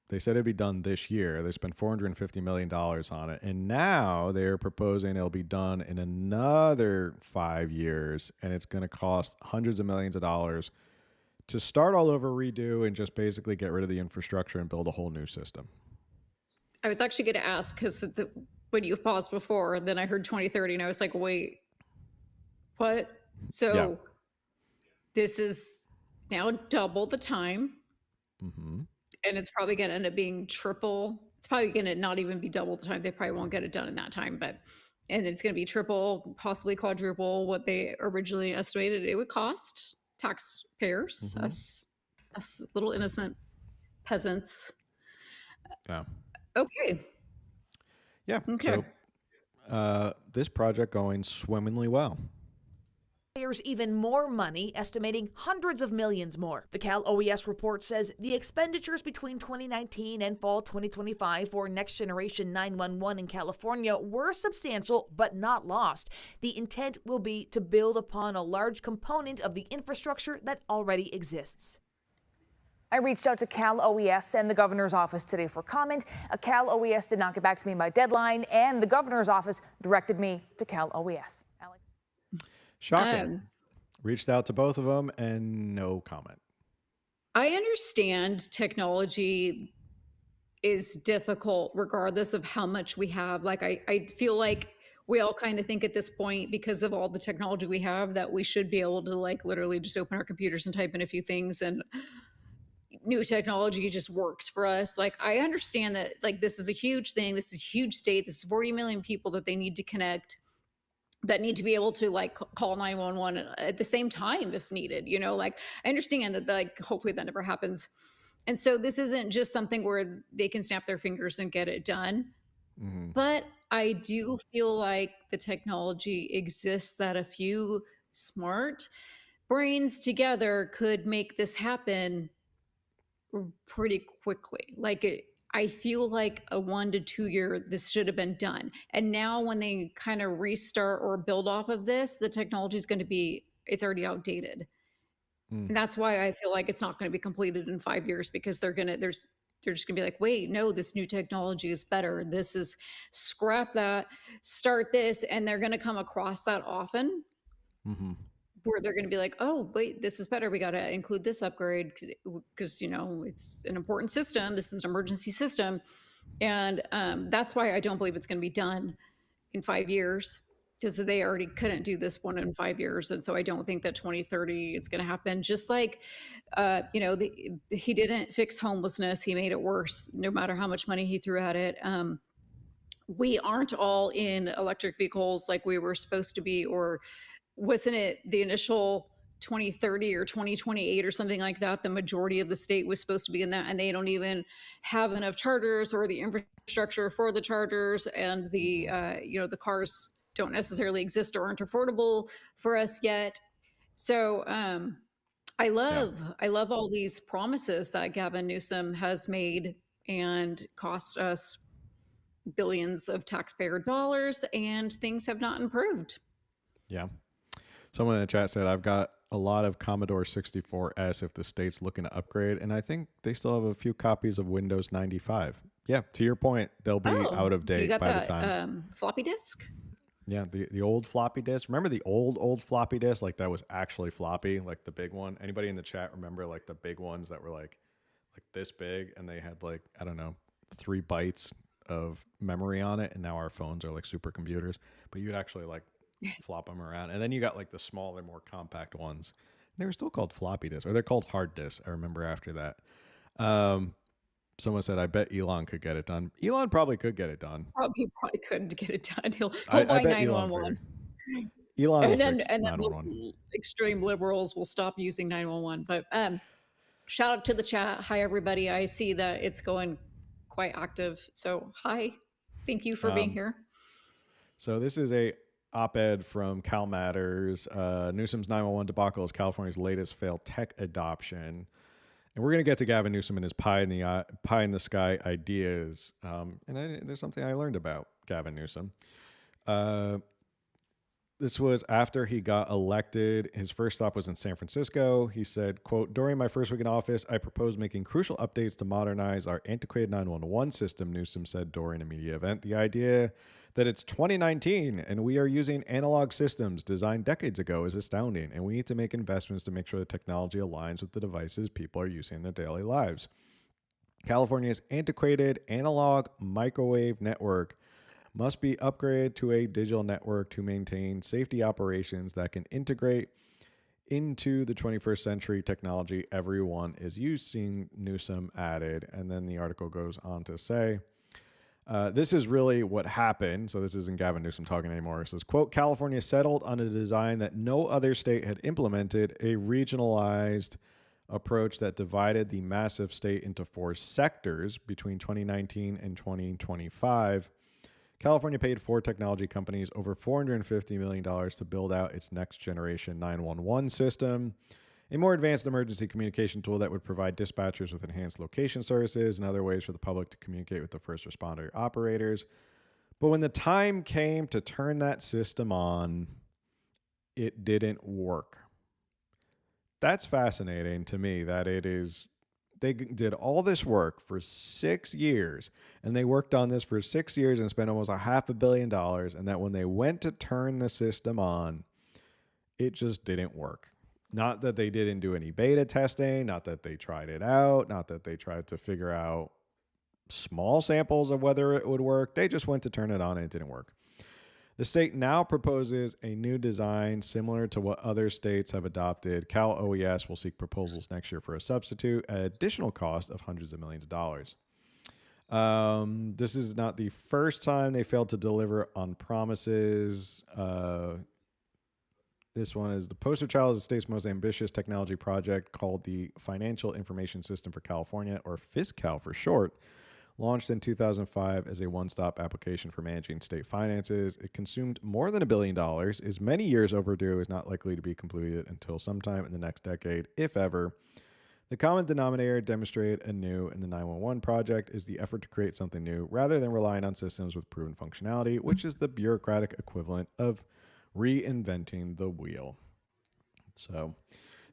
They said it'd be done this year. They spent $450 million on it. And now they're proposing it'll be done in another 5 years. And it's going to cost hundreds of millions of dollars to start all over, redo, and just basically get rid of the infrastructure and build a whole new system. I was actually going to ask because when you paused before, then I heard 2030 and I was like, wait, what? So this is now double the time. Mm-hmm. And it's probably going to end up being triple. It's probably going to not even be double the time. They probably won't get it done in that time, and it's going to be triple, possibly quadruple what they originally estimated it would cost taxpayers, us little innocent peasants. Yeah. Okay. Yeah. Okay. So this project going swimmingly well. There's even more money, estimating hundreds of millions more. The Cal OES report says the expenditures between 2019 and fall 2025 for Next Generation 911 in California were substantial, but not lost. The intent will be to build upon a large component of the infrastructure that already exists. I reached out to Cal OES and the governor's office today for comment. Cal OES did not get back to me by deadline, and the governor's office directed me to Cal OES. Alex? Shocking. Reached out to both of them and no comment. I understand technology is difficult regardless of how much we have. Like, I feel like we all kind of think at this point, because of all the technology we have, that we should be able to like literally just open our computers and type in a few things and new technology just works for us. Like, I understand that like this is a huge thing. This is a huge state. This is 40 million people that they need to connect, that need to be able to like call 911 at the same time if needed, you know. Like, I understand that like hopefully that never happens. And so this isn't just something where they can snap their fingers and get it done. But I do feel like the technology exists that a few smart brains together could make this happen pretty quickly. Like, I feel like a 1 to 2 year, this should have been done. And now when they kind of restart or build off of this, the technology is going to be, it's already outdated. And that's why I feel like it's not going to be completed in 5 years, because they're just going to be like, wait, no, this new technology is better. This is, scrap that, start this. And they're going to come across that often. Where they're going to be like, oh, wait, this is better. We got to include this upgrade because, you know, it's an important system. This is an emergency system. And that's why I don't believe it's going to be done in 5 years, because they already couldn't do this one in 5 years. And so I don't think that 2030 it's going to happen. Just like, you know, he didn't fix homelessness. He made it worse, no matter how much money he threw at it. We aren't all in electric vehicles like we were supposed to be, or wasn't it the initial 2030 or 2028 or something like that? The majority of the state was supposed to be in that, and they don't even have enough chargers or the infrastructure for the chargers, and the you know, the cars don't necessarily exist or aren't affordable for us yet. So I love all these promises that Gavin Newsom has made and cost us billions of taxpayer dollars, and things have not improved. Yeah. Someone in the chat said, I've got a lot of Commodore 64S if the state's looking to upgrade. And I think they still have a few copies of Windows 95. Yeah, to your point, they'll be out of date by the time. Floppy disk? Yeah, the old floppy disk. Remember the old floppy disk? Like that was actually floppy, like the big one. Anybody in the chat remember like the big ones that were like this big, and they had like, I don't know, 3 bytes of memory on it. And now our phones are like supercomputers. But you'd actually like flop them around, and then you got like the smaller, more compact ones. They were still called floppy disks, or they're called hard disks. I remember after that. Someone said, I bet Elon could get it done. Elon probably could get it done. He probably couldn't get it done. He'll I buy bet 911. Elon will And fix then 911. extreme liberals will stop using 911. But shout out to the chat. Hi, everybody. I see that it's going quite active. So hi. Thank you for being here. So this is a op-ed from Cal Matters. Newsom's 911 debacle is California's latest failed tech adoption. And we're going to get to Gavin Newsom and his pie in the sky ideas. There's something I learned about Gavin Newsom. This was after he got elected. His first stop was in San Francisco. He said, quote, during my first week in office, I proposed making crucial updates to modernize our antiquated 911 system, Newsom said during a media event. The idea that it's 2019 and we are using analog systems designed decades ago is astounding, and we need to make investments to make sure the technology aligns with the devices people are using in their daily lives. California's antiquated analog microwave network must be upgraded to a digital network to maintain safety operations that can integrate into the 21st century technology everyone is using, Newsom added. And then the article goes on to say, this is really what happened. So this isn't Gavin Newsom talking anymore. It says, quote, California settled on a design that no other state had implemented, a regionalized approach that divided the massive state into 4 sectors between 2019 and 2025. California paid 4 technology companies over $450 million to build out its next generation 911 system, a more advanced emergency communication tool that would provide dispatchers with enhanced location services and other ways for the public to communicate with the first responder operators. But when the time came to turn that system on, it didn't work. That's fascinating to me that it is. They did all this work for 6 years, and they worked on this for 6 years and spent almost $500 million. And that when they went to turn the system on, it just didn't work. Not that they didn't do any beta testing, not that they tried it out, not that they tried to figure out small samples of whether it would work. They just went to turn it on and it didn't work. The state now proposes a new design similar to what other states have adopted. Cal OES will seek proposals next year for a substitute at additional cost of hundreds of millions of dollars. This is not the first time they failed to deliver on promises. This one is the poster child of the state's most ambitious technology project called the Financial Information System for California, or FISCAL for short. Launched in 2005 as a one-stop application for managing state finances, it consumed more than $1 billion, is many years overdue, is not likely to be completed until sometime in the next decade, if ever. The common denominator demonstrated anew in the 911 project is the effort to create something new rather than relying on systems with proven functionality, which is the bureaucratic equivalent of reinventing the wheel. So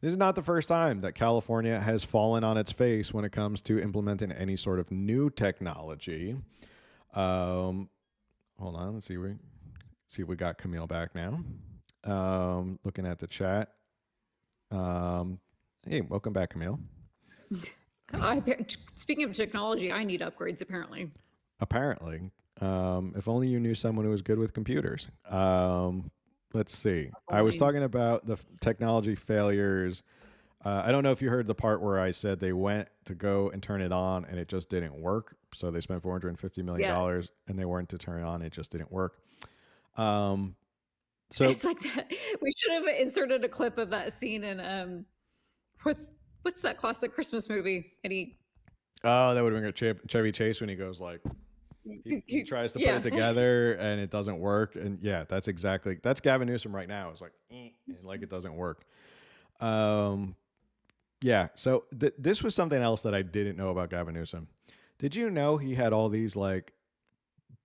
this is not the first time that California has fallen on its face when it comes to implementing any sort of new technology. Hold on, let's see if we got Camille back now. Looking at the chat. Hey, welcome back, Camille. Speaking of technology, I need upgrades apparently. Apparently. If only you knew someone who was good with computers. Let's see. I was talking about the technology failures. I don't know if you heard the part where I said they went to go and turn it on and it just didn't work. So they spent $450 million and they weren't to turn it on. It just didn't work. So it's like that. We should have inserted a clip of that scene in what's that classic Christmas movie? And that would have been a Chevy Chase when he goes like, he tries to put it together and it doesn't work. And yeah, that's Gavin Newsom right now. It's like, like it doesn't work. Yeah. So this was something else that I didn't know about Gavin Newsom. Did you know he had all these like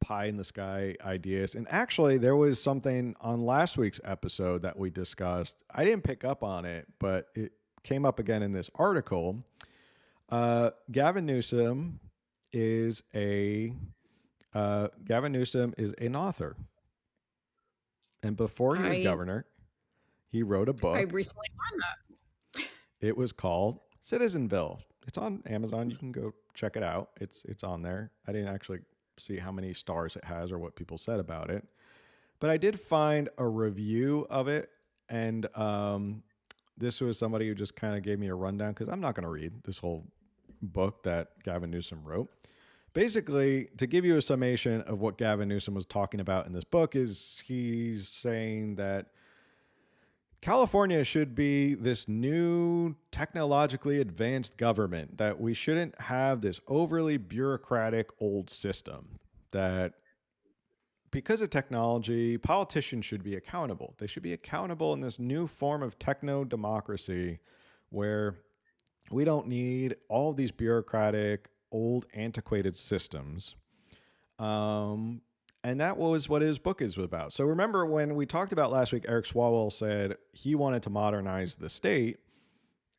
pie in the sky ideas? And actually there was something on last week's episode that we discussed. I didn't pick up on it, but it came up again in this article. Gavin Newsom is an author. And before he was governor, he wrote a book. I recently learned that. It was called Citizenville. It's on Amazon. You can go check it out. It's on there. I didn't actually see how many stars it has or what people said about it. But I did find a review of it. And this was somebody who just kind of gave me a rundown because I'm not going to read this whole book that Gavin Newsom wrote. Basically, to give you a summation of what Gavin Newsom was talking about in this book, is he's saying that California should be this new technologically advanced government, that we shouldn't have this overly bureaucratic old system, that because of technology, politicians should be accountable. They should be accountable in this new form of techno-democracy where we don't need all of these bureaucratic, old, antiquated systems. And that was what his book is about. So remember when we talked about last week, Eric Swalwell said he wanted to modernize the state.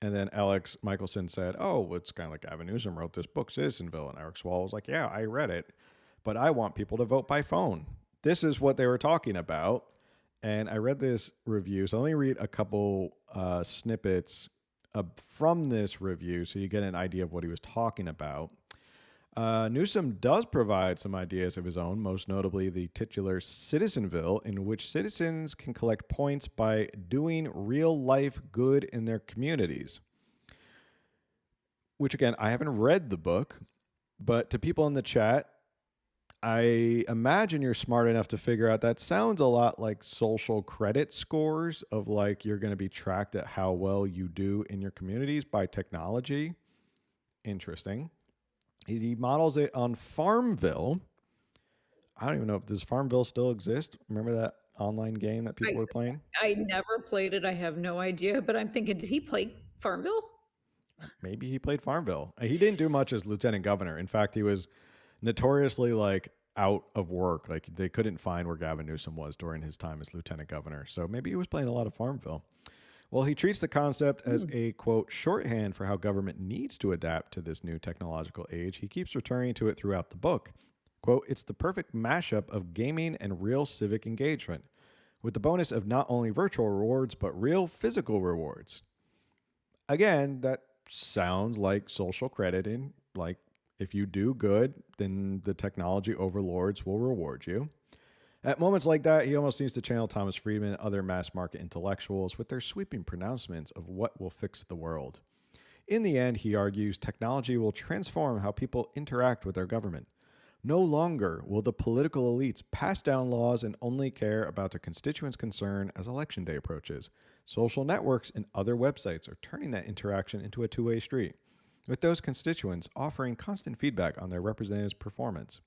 And then Alex Michelson said, oh, it's kind of like Gavin Newsom wrote this book, Citizenville. And Eric Swalwell was like, yeah, I read it, but I want people to vote by phone. This is what they were talking about. And I read this review. So let me read a couple snippets from this review so you get an idea of what he was talking about. Newsom does provide some ideas of his own, most notably the titular Citizenville, in which citizens can collect points by doing real-life good in their communities. Which, again, I haven't read the book, but to people in the chat, I imagine you're smart enough to figure out that sounds a lot like social credit scores of like you're going to be tracked at how well you do in your communities by technology. Interesting. He models it on Farmville. I don't even know, does Farmville still exist? Remember that online game that people were playing? I never played it. I have no idea, but I'm thinking, did he play Farmville? Maybe he played Farmville. He didn't do much as lieutenant governor. In fact, he was notoriously like out of work. Like they couldn't find where Gavin Newsom was during his time as lieutenant governor. So maybe he was playing a lot of Farmville. Well, he treats the concept as a, quote, shorthand for how government needs to adapt to this new technological age. He keeps returning to it throughout the book. Quote, it's the perfect mashup of gaming and real civic engagement, with the bonus of not only virtual rewards, but real physical rewards. Again, that sounds like social crediting. Like if you do good, then the technology overlords will reward you. At moments like that, he almost needs to channel Thomas Friedman and other mass market intellectuals with their sweeping pronouncements of what will fix the world. In the end, he argues, technology will transform how people interact with their government. No longer will the political elites pass down laws and only care about their constituents' concern as election day approaches. Social networks and other websites are turning that interaction into a two-way street, with those constituents offering constant feedback on their representatives' performance.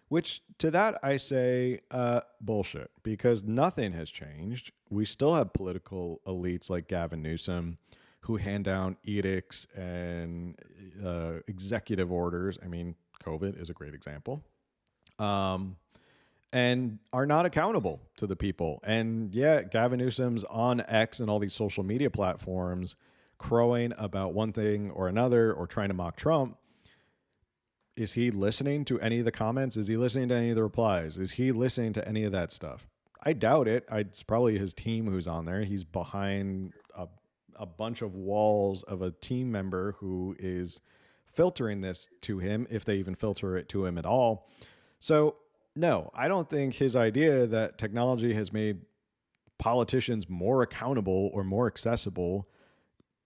Which, to that, I say bullshit, because nothing has changed. We still have political elites like Gavin Newsom who hand down edicts and executive orders. I mean, COVID is a great example. And are not accountable to the people. And yeah, Gavin Newsom's on X and all these social media platforms crowing about one thing or another or trying to mock Trump. Is he listening to any of the comments? Is he listening to any of the replies? Is he listening to any of that stuff? I doubt it. It's probably his team who's on there. He's behind a bunch of walls of a team member who is filtering this to him, if they even filter it to him at all. So, no, I don't think his idea that technology has made politicians more accountable or more accessible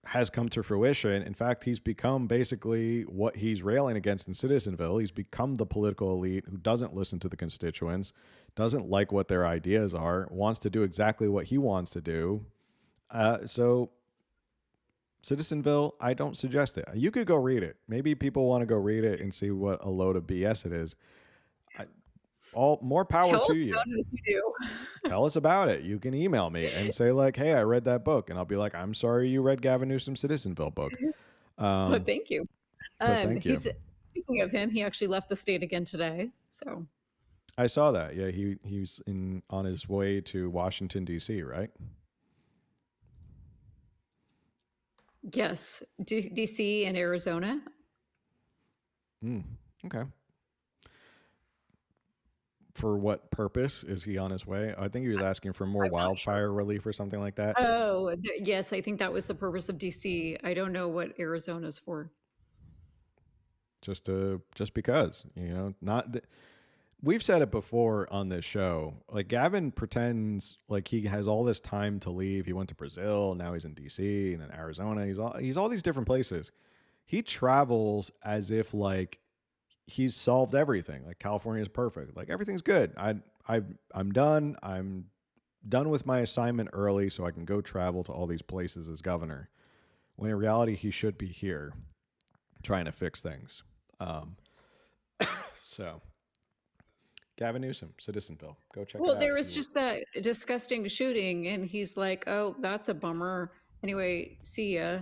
has come to fruition. In fact, he's become basically what he's railing against in Citizenville. He's become the political elite who doesn't listen to the constituents, doesn't like what their ideas are, wants to do exactly what he wants to do. So Citizenville, I don't suggest it. You could go read it. Maybe people want to go read it and see what a load of BS it is. More power to you. Tell us about it. You can email me and say like, hey, I read that book. And I'll be like, I'm sorry you read Gavin Newsom's Citizenville book. But thank you. Thank you. Speaking of him, he actually left the state again today. So I saw that. Yeah, he's on his way to Washington, D.C., right? Yes, D.C. and Arizona. Okay. For what purpose is he on his way? I think he was asking for more wildfire relief or something like that. Oh, yes, I think that was the purpose of D.C. I don't know what Arizona's for. Just because, we've said it before on this show. Like Gavin pretends like he has all this time to leave. He went to Brazil, now he's in D.C. and in Arizona. He's all these different places. he travels as if like he's solved everything. Like California is perfect. Like everything's good. I'm done. I'm done with my assignment early so I can go travel to all these places as governor. When in reality, he should be here trying to fix things. So Gavin Newsom, Citizenville, go check it out. Well, there was just that disgusting shooting, and he's like, "Oh, that's a bummer." Anyway, see ya.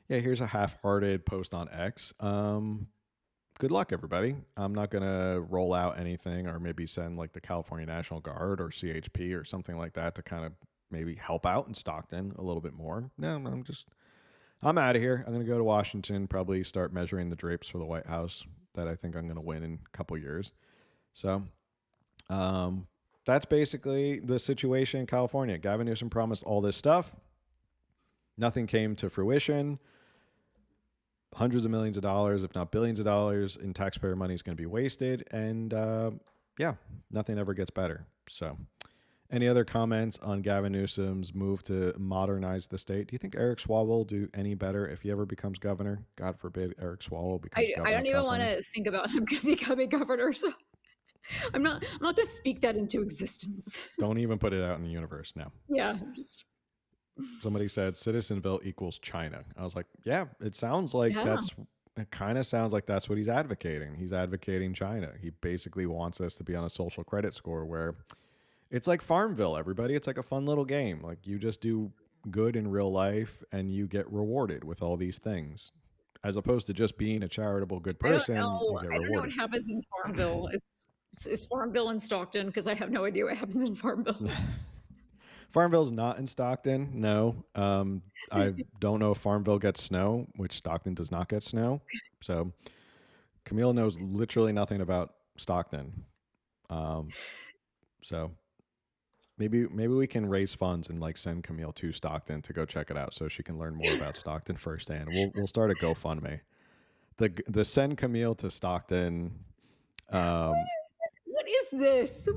Yeah, here's a half-hearted post on X. Good luck, everybody. I'm not gonna roll out anything, or maybe send like the California National Guard or CHP or something like that to kind of maybe help out in Stockton a little bit more. No, I'm out of here. I'm gonna go to Washington, probably start measuring the drapes for the White House that I think I'm gonna win in a couple years. So that's basically the situation in California. Gavin Newsom promised all this stuff. Nothing came to fruition. Hundreds of millions of dollars, if not billions of dollars in taxpayer money is going to be wasted. And yeah, nothing ever gets better. So any other comments on Gavin Newsom's move to modernize the state? Do you think Eric Swalwell will do any better if he ever becomes governor? God forbid Eric Swalwell becomes governor. I don't even want to think about him becoming governor. So I'm not going to speak that into existence. Don't even put it out in the universe now. Yeah, just. Somebody said Citizenville equals China. I was like, yeah, it sounds like it kind of sounds like that's what he's advocating. He's advocating China. He basically wants us to be on a social credit score where it's like Farmville, everybody. It's like a fun little game. Like you just do good in real life and you get rewarded with all these things, as opposed to just being a charitable good person. I don't know what happens in Farmville. Is Farmville in Stockton? Because I have no idea what happens in Farmville. Farmville's not in Stockton. No. I don't know if Farmville gets snow, which Stockton does not get snow. So Camille knows literally nothing about Stockton. So maybe we can raise funds and like send Camille to Stockton to go check it out so she can learn more about Stockton firsthand. We'll start a GoFundMe. The send Camille to Stockton. What is this?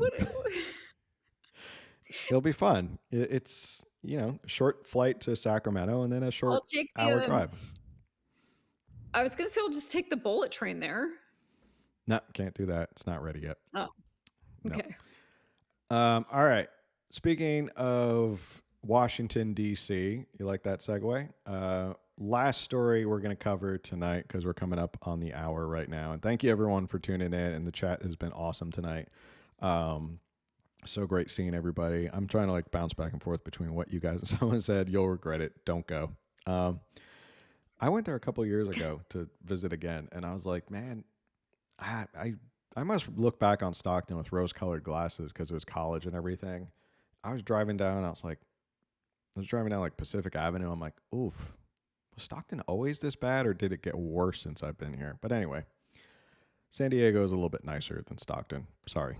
It'll be fun. It's, a short flight to Sacramento and then a short hour drive. I was going to say I'll just take the bullet train there. No, can't do that. It's not ready yet. Oh, okay. No. All right. Speaking of Washington, D.C., you like that segue? Last story we're going to cover tonight because we're coming up on the hour right now. And thank you, everyone, for tuning in. And the chat has been awesome tonight. So great seeing everybody. I'm trying to like bounce back and forth between what you guys, someone said, you'll regret it. Don't go. I went there a couple years ago to visit again. And I was like, man, I must look back on Stockton with rose colored glasses because it was college and everything. I was driving down like Pacific Avenue. I'm like, oof, was Stockton always this bad or did it get worse since I've been here? But anyway, San Diego is a little bit nicer than Stockton. Sorry.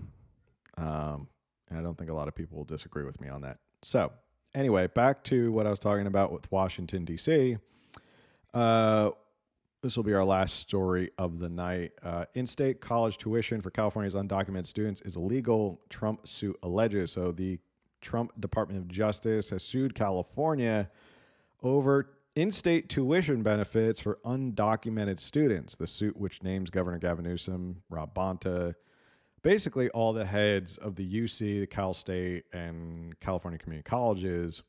And I don't think a lot of people will disagree with me on that. So anyway, back to what I was talking about with Washington, D.C. This will be our last story of the night. In-state college tuition for California's undocumented students is illegal, Trump suit alleges. So the Trump Department of Justice has sued California over in-state tuition benefits for undocumented students. The suit, which names Governor Gavin Newsom, Rob Bonta, basically all the heads of the UC, the Cal State, and California community colleges,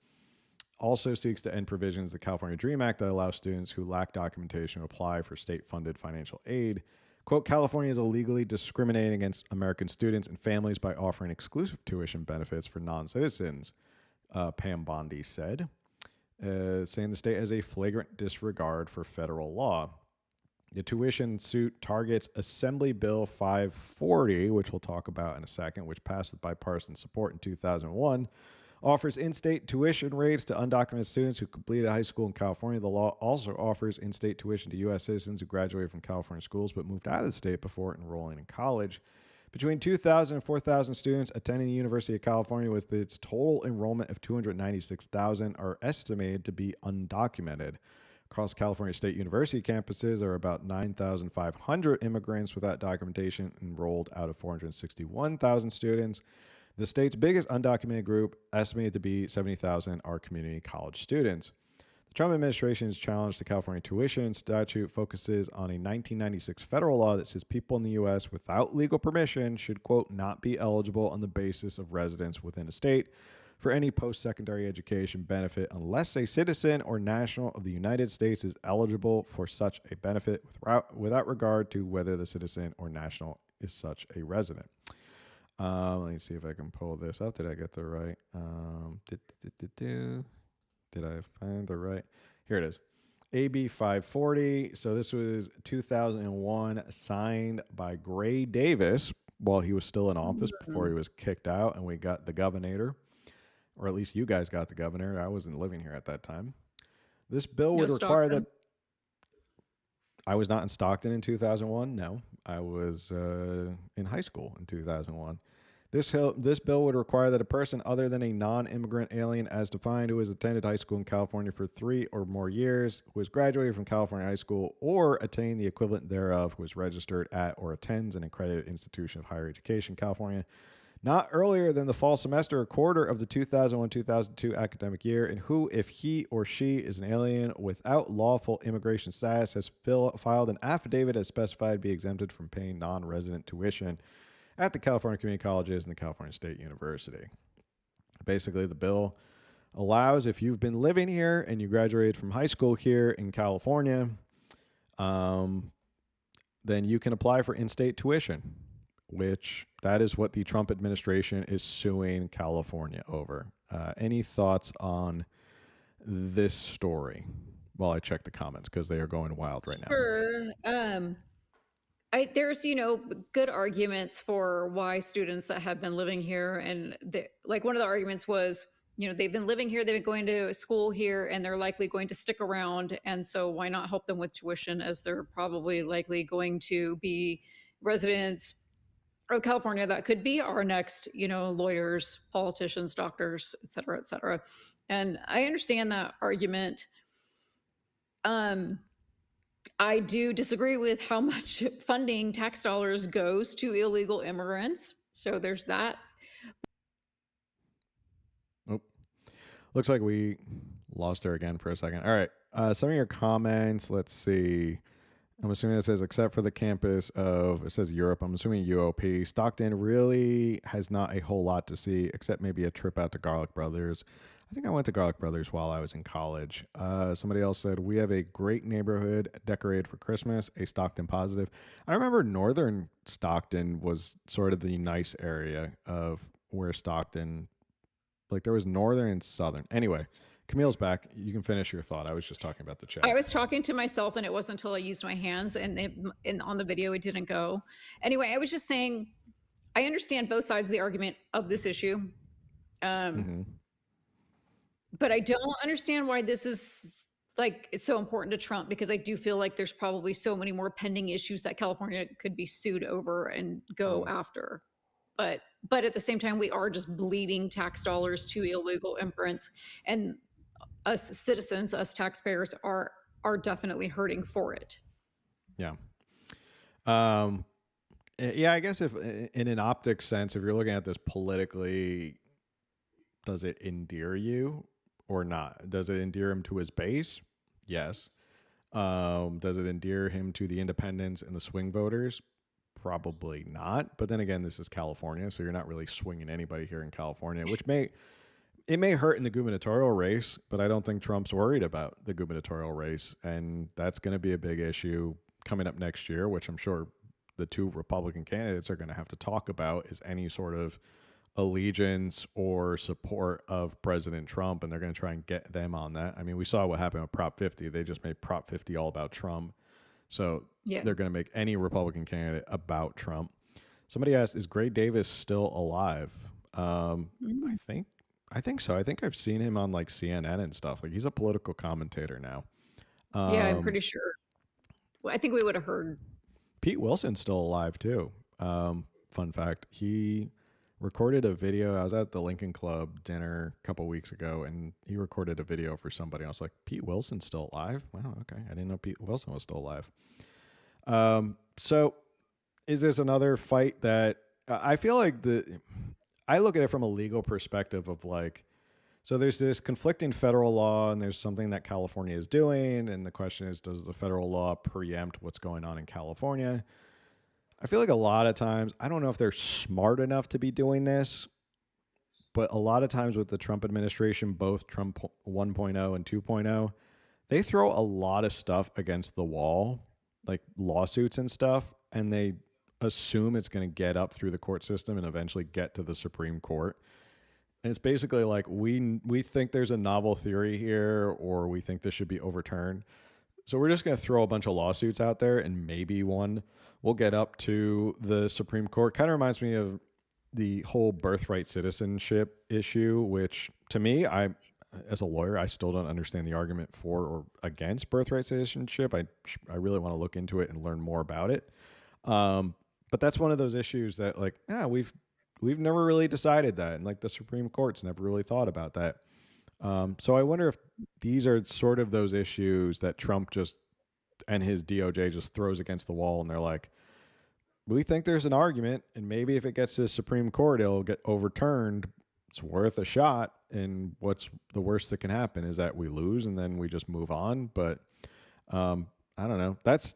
also seeks to end provisions of the California DREAM Act that allow students who lack documentation to apply for state-funded financial aid. Quote, California is illegally discriminating against American students and families by offering exclusive tuition benefits for non-citizens, Pam Bondi said, saying the state has a flagrant disregard for federal law. The tuition suit targets Assembly Bill 540, which we'll talk about in a second, which passed with bipartisan support in 2001, offers in-state tuition rates to undocumented students who completed high school in California. The law also offers in-state tuition to U.S. citizens who graduated from California schools but moved out of the state before enrolling in college. Between 2,000 and 4,000 students attending the University of California with its total enrollment of 296,000 are estimated to be undocumented. Across California State University campuses are about 9,500 immigrants without documentation enrolled out of 461,000 students. The state's biggest undocumented group, estimated to be 70,000, are community college students. The Trump administration's challenge to California tuition statute focuses on a 1996 federal law that says people in the U.S. without legal permission should, quote, not be eligible on the basis of residence within a state for any post-secondary education benefit unless a citizen or national of the United States is eligible for such a benefit without regard to whether the citizen or national is such a resident. Let me see if I can pull this up. Did I get the right? Did I find the right? Here it is. AB 540. So this was 2001, signed by Gray Davis while he was still in office before he was kicked out, and we got the governor, or at least you guys got the governor. I wasn't living here at that time. This bill would require that. I was not in Stockton in 2001. No, I was in high school in 2001. This bill would require that a person other than a non-immigrant alien as defined who has attended high school in California for 3 or more years, who has graduated from California high school or attained the equivalent thereof, who is registered at or attends an accredited institution of higher education in California, not earlier than the fall semester or quarter of the 2001-2002 academic year, and who, if he or she is an alien without lawful immigration status, has filed an affidavit as specified, be exempted from paying non-resident tuition at the California community colleges and the California State University. Basically, the bill allows, if you've been living here and you graduated from high school here in California, then you can apply for in-state tuition, which that is what the Trump administration is suing California over. Any thoughts on this story while I check the comments, because they are going wild right now? Sure. There's, good arguments for why students that have been living here, and like one of the arguments was, they've been living here, they've been going to school here, and they're likely going to stick around. And so why not help them with tuition, as they're probably likely going to be residents of California that could be our next, lawyers, politicians, doctors, et cetera, et cetera. And I understand that argument. I do disagree with how much funding, tax dollars, goes to illegal immigrants. So there's that. Oh, looks like we lost her again for a second. All right. Some of your comments. Let's see. I'm assuming it says, except for the campus of, it says Europe. I'm assuming UOP. Stockton really has not a whole lot to see, except maybe a trip out to Garlic Brothers. I think I went to Garlic Brothers while I was in college. Somebody else said, we have a great neighborhood decorated for Christmas, a Stockton positive. I remember northern Stockton was sort of the nice area of where Stockton, like there was northern and southern. Anyway, Camille's back. You can finish your thought. I was just talking about the chat. I was talking to myself, and it wasn't until I used my hands, and on the video it didn't go. Anyway, I was just saying, I understand both sides of the argument of this issue. But I don't understand why this is it's so important to Trump, because I do feel like there's probably so many more pending issues that California could be sued over and go after. But at the same time, we are just bleeding tax dollars to illegal immigrants, and us citizens, us taxpayers are definitely hurting for it. Yeah. Yeah, I guess if in an optics sense, if you're looking at this politically, does it endear you or not? Does it endear him to his base? Yes. Does it endear him to the independents and the swing voters? Probably not. But then again, this is California, so you're not really swinging anybody here in California, which may hurt in the gubernatorial race, but I don't think Trump's worried about the gubernatorial race. And that's going to be a big issue coming up next year, which I'm sure the two Republican candidates are going to have to talk about, is any sort of allegiance or support of President Trump, and they're going to try and get them on that. I mean, we saw what happened with Prop 50. They just made Prop 50 all about Trump. So they're going to make any Republican candidate about Trump. Somebody asked, is Gray Davis still alive? I think so. I think I've seen him on like CNN and stuff. Like, he's a political commentator now. Yeah, I'm pretty sure. Well, I think we would have heard. Pete Wilson's still alive too. Fun fact, he recorded a video. I was at the Lincoln Club dinner a couple weeks ago, and he recorded a video for somebody. I was like, Pete Wilson's still alive? Wow, okay. I didn't know Pete Wilson was still alive. So is this another fight that I feel like I look at it from a legal perspective of like, So there's this conflicting federal law, and there's something that California is doing, and the question is, does the federal law preempt what's going on in California? I feel like a lot of times, I don't know if they're smart enough to be doing this, but a lot of times with the Trump administration, both Trump 1.0 and 2.0, they throw a lot of stuff against the wall, like lawsuits and stuff, and they assume it's going to get up through the court system and eventually get to the Supreme Court. And it's basically like, we think there's a novel theory here, or we think this should be overturned. So we're just going to throw a bunch of lawsuits out there, and maybe one will get up to the Supreme Court. Kind of reminds me of the whole birthright citizenship issue, which to me, as a lawyer, I still don't understand the argument for or against birthright citizenship. I really want to look into it and learn more about it. But that's one of those issues that, like, we've never really decided that, and like the Supreme Court's never really thought about that. So I wonder if these are sort of those issues that Trump just and his DOJ just throws against the wall, and they're like, we think there's an argument, and maybe if it gets to the Supreme Court, it'll get overturned. It's worth a shot. And what's the worst that can happen is that we lose, and then we just move on. But I don't know. That's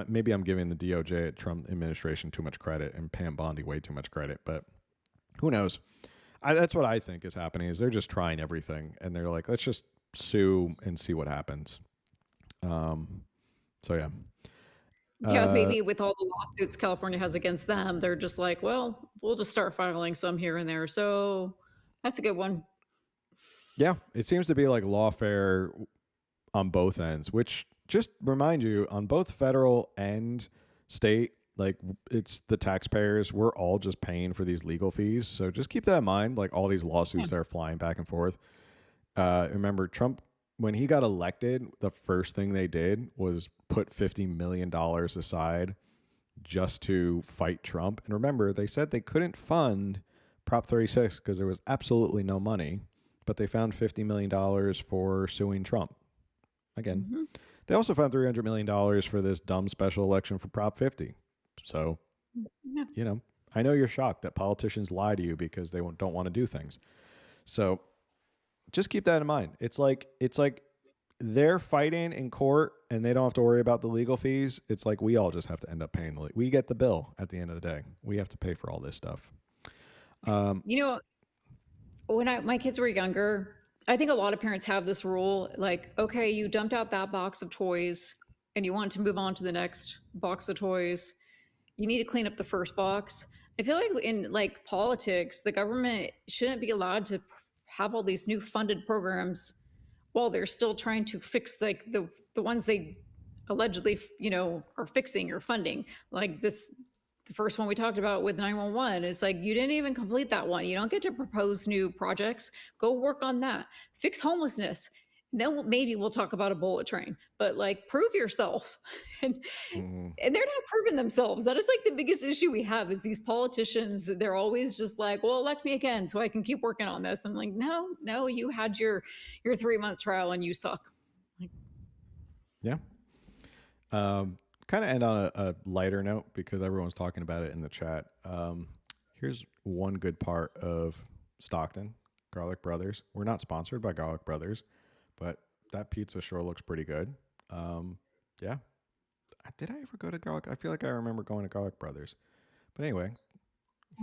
maybe I'm giving the DOJ at Trump administration too much credit and Pam Bondi way too much credit, but who knows? That's what I think is happening, is they're just trying everything, and they're like, let's just sue and see what happens. So yeah. Yeah, maybe with all the lawsuits California has against them, they're just like, well, we'll just start filing some here and there. So that's a good one. Yeah, it seems to be like lawfare on both ends, which, just remind you, on both federal and state, like, it's the taxpayers. We're all just paying for these legal fees. So just keep that in mind, like all these lawsuits that are flying back and forth. Remember, Trump, when he got elected, the first thing they did was put $50 million aside just to fight Trump. And remember, they said they couldn't fund Prop 36 because there was absolutely no money, but they found $50 million for suing Trump. Again, they also found $300 million for this dumb special election for Prop 50. So, you know, I know you're shocked that politicians lie to you because they don't want to do things. So just keep that in mind. It's like they're fighting in court and they don't have to worry about the legal fees. It's like we all just have to end up paying we get the bill at the end of the day. We have to pay for all this stuff. You know, when my kids were younger, I think a lot of parents have this rule, like, okay, you dumped out that box of toys and you want to move on to the next box of toys. You need to clean up the first box. I feel like in like politics, the government shouldn't be allowed to have all these new funded programs while they're still trying to fix like the ones they allegedly, you know, are fixing or funding. Like this, the first one we talked about with 911 is like, you didn't even complete that one. You don't get to propose new projects. Go work on that. Fix homelessness. And then maybe we'll talk about a bullet train, but like prove yourself. And they're not proving themselves. That is like the biggest issue we have is these politicians. They're always just like, well, elect me again so I can keep working on this. I'm like, no, you had your 3-month trial and you suck. Like, yeah. Kind of end on a lighter note because everyone's talking about it in the chat. Here's one good part of Stockton, Garlic Brothers. We're not sponsored by Garlic Brothers, but that pizza sure looks pretty good. Yeah. Did I ever go to Garlic? I feel like I remember going to Garlic Brothers. But anyway,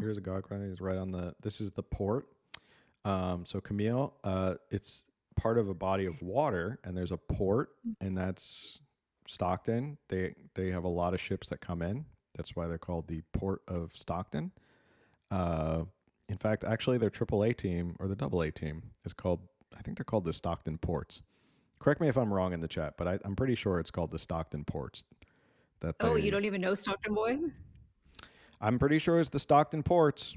here's a Garlic Brothers right on this is the port. So Camille, it's part of a body of water, and there's a port, and that's Stockton. They have a lot of ships that come in. That's why they're called the Port of Stockton. In fact, actually, their AAA team or the AA team is called, I think they're called the Stockton Ports. Correct me if I'm wrong in the chat, but I'm pretty sure it's called the Stockton Ports. You don't even know Stockton boy? I'm pretty sure it's the Stockton Ports.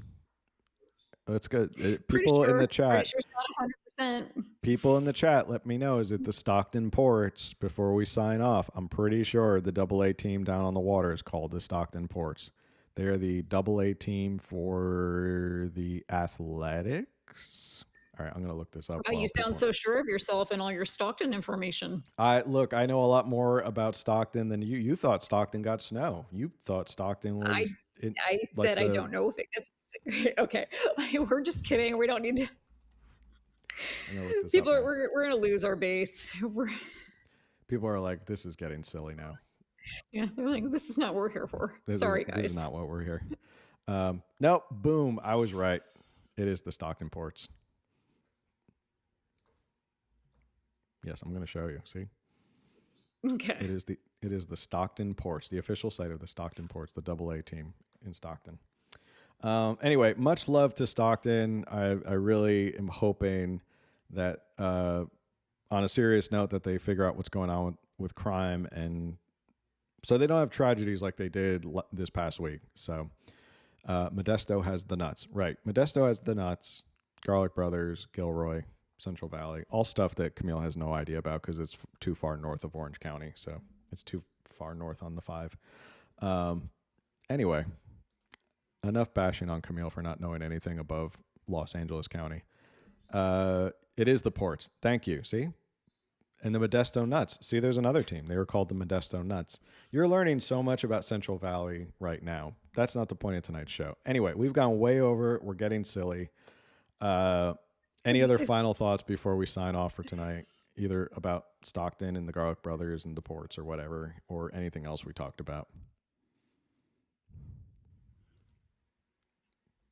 Let's go. People in the chat. Pretty sure it's not 100%. People in the chat, let me know. Is it the Stockton Ports before we sign off? I'm pretty sure the AA team down on the water is called the Stockton Ports. They're the AA team for the athletics. All right, I'm going to look this up. Wow, you sound so sure of yourself and all your Stockton information. I know a lot more about Stockton than you. You thought Stockton got snow. You thought Stockton was... I said I don't know if it gets... Okay, we're just kidding. We don't need to... I'm gonna look this People up are, now. we're going to lose our base. People are like, this is getting silly now. Yeah, they're like, this is not what we're here for. This Sorry, is, This is guys. not what we're here. Nope. Boom. I was right. It is the Stockton ports. Yes, I'm going to show you. See? Okay. It is the Stockton ports, the official site of the Stockton ports, the AA team in Stockton. Anyway, much love to Stockton. I really am hoping that, on a serious note, that they figure out what's going on with crime, and so they don't have tragedies like they did this past week. So Modesto has the nuts. Right. Modesto has the nuts. Garlic Brothers, Gilroy, Central Valley, all stuff that Camille has no idea about because it's too far north of Orange County. So it's too far north on the 5. Anyway, enough bashing on Camille for not knowing anything above Los Angeles County. It is the ports. Thank you. See? And the Modesto Nuts. See, there's another team. They were called the Modesto Nuts. You're learning so much about Central Valley right now. That's not the point of tonight's show. Anyway, we've gone way over. We're getting silly. Any other final thoughts before we sign off for tonight? Either about Stockton and the Garlic Brothers and the ports or whatever, or anything else we talked about?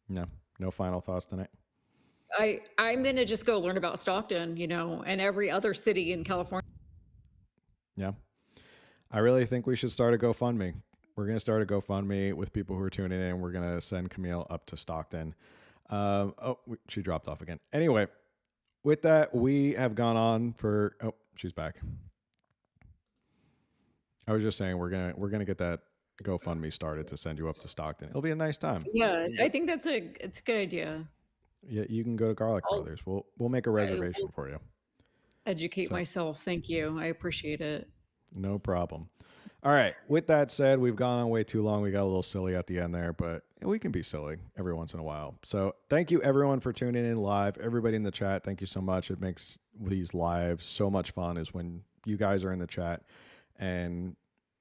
No final thoughts tonight? I'm going to just go learn about Stockton, and every other city in California. Yeah. I really think we should start a GoFundMe. We're going to start a GoFundMe with people who are tuning in. We're going to send Camille up to Stockton. She dropped off again. Anyway, with that, we have gone on for... Oh, she's back. I was just saying we're gonna get that GoFundMe started to send you up to Stockton. It'll be a nice time. Yeah, I think it's a good idea. Yeah, you can go to Garlic Brothers. We'll make a reservation for you. Educate myself. Thank you. I appreciate it. No problem. All right. With that said, we've gone on way too long. We got a little silly at the end there, but we can be silly every once in a while. So thank you everyone for tuning in live. Everybody in the chat, thank you so much. It makes these lives so much fun is when you guys are in the chat and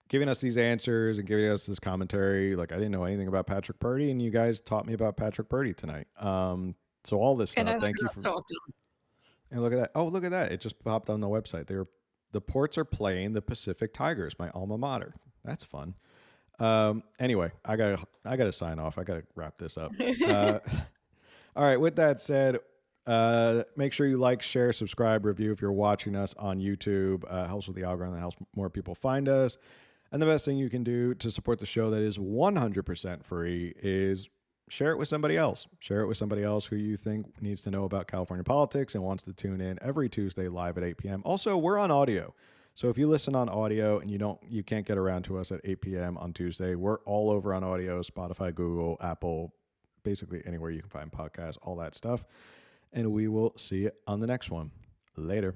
giving us these answers and giving us this commentary. Like I didn't know anything about Patrick Purdy, and you guys taught me about Patrick Purdy tonight. So all this stuff, thank you for. And look at that! Oh, look at that! It just popped on the website. The Ports are playing the Pacific Tigers, my alma mater. That's fun. Anyway, I gotta sign off. I gotta wrap this up. All right. With that said, make sure you like, share, subscribe, review if you're watching us on YouTube. Helps with the algorithm. Helps more people find us. And the best thing you can do to support the show that is 100% free is share it with somebody else. Share it with somebody else who you think needs to know about California politics and wants to tune in every Tuesday live at 8 p.m. Also, we're on audio. So if you listen on audio and you can't get around to us at 8 p.m. on Tuesday, we're all over on audio, Spotify, Google, Apple, basically anywhere you can find podcasts, all that stuff. And we will see you on the next one. Later.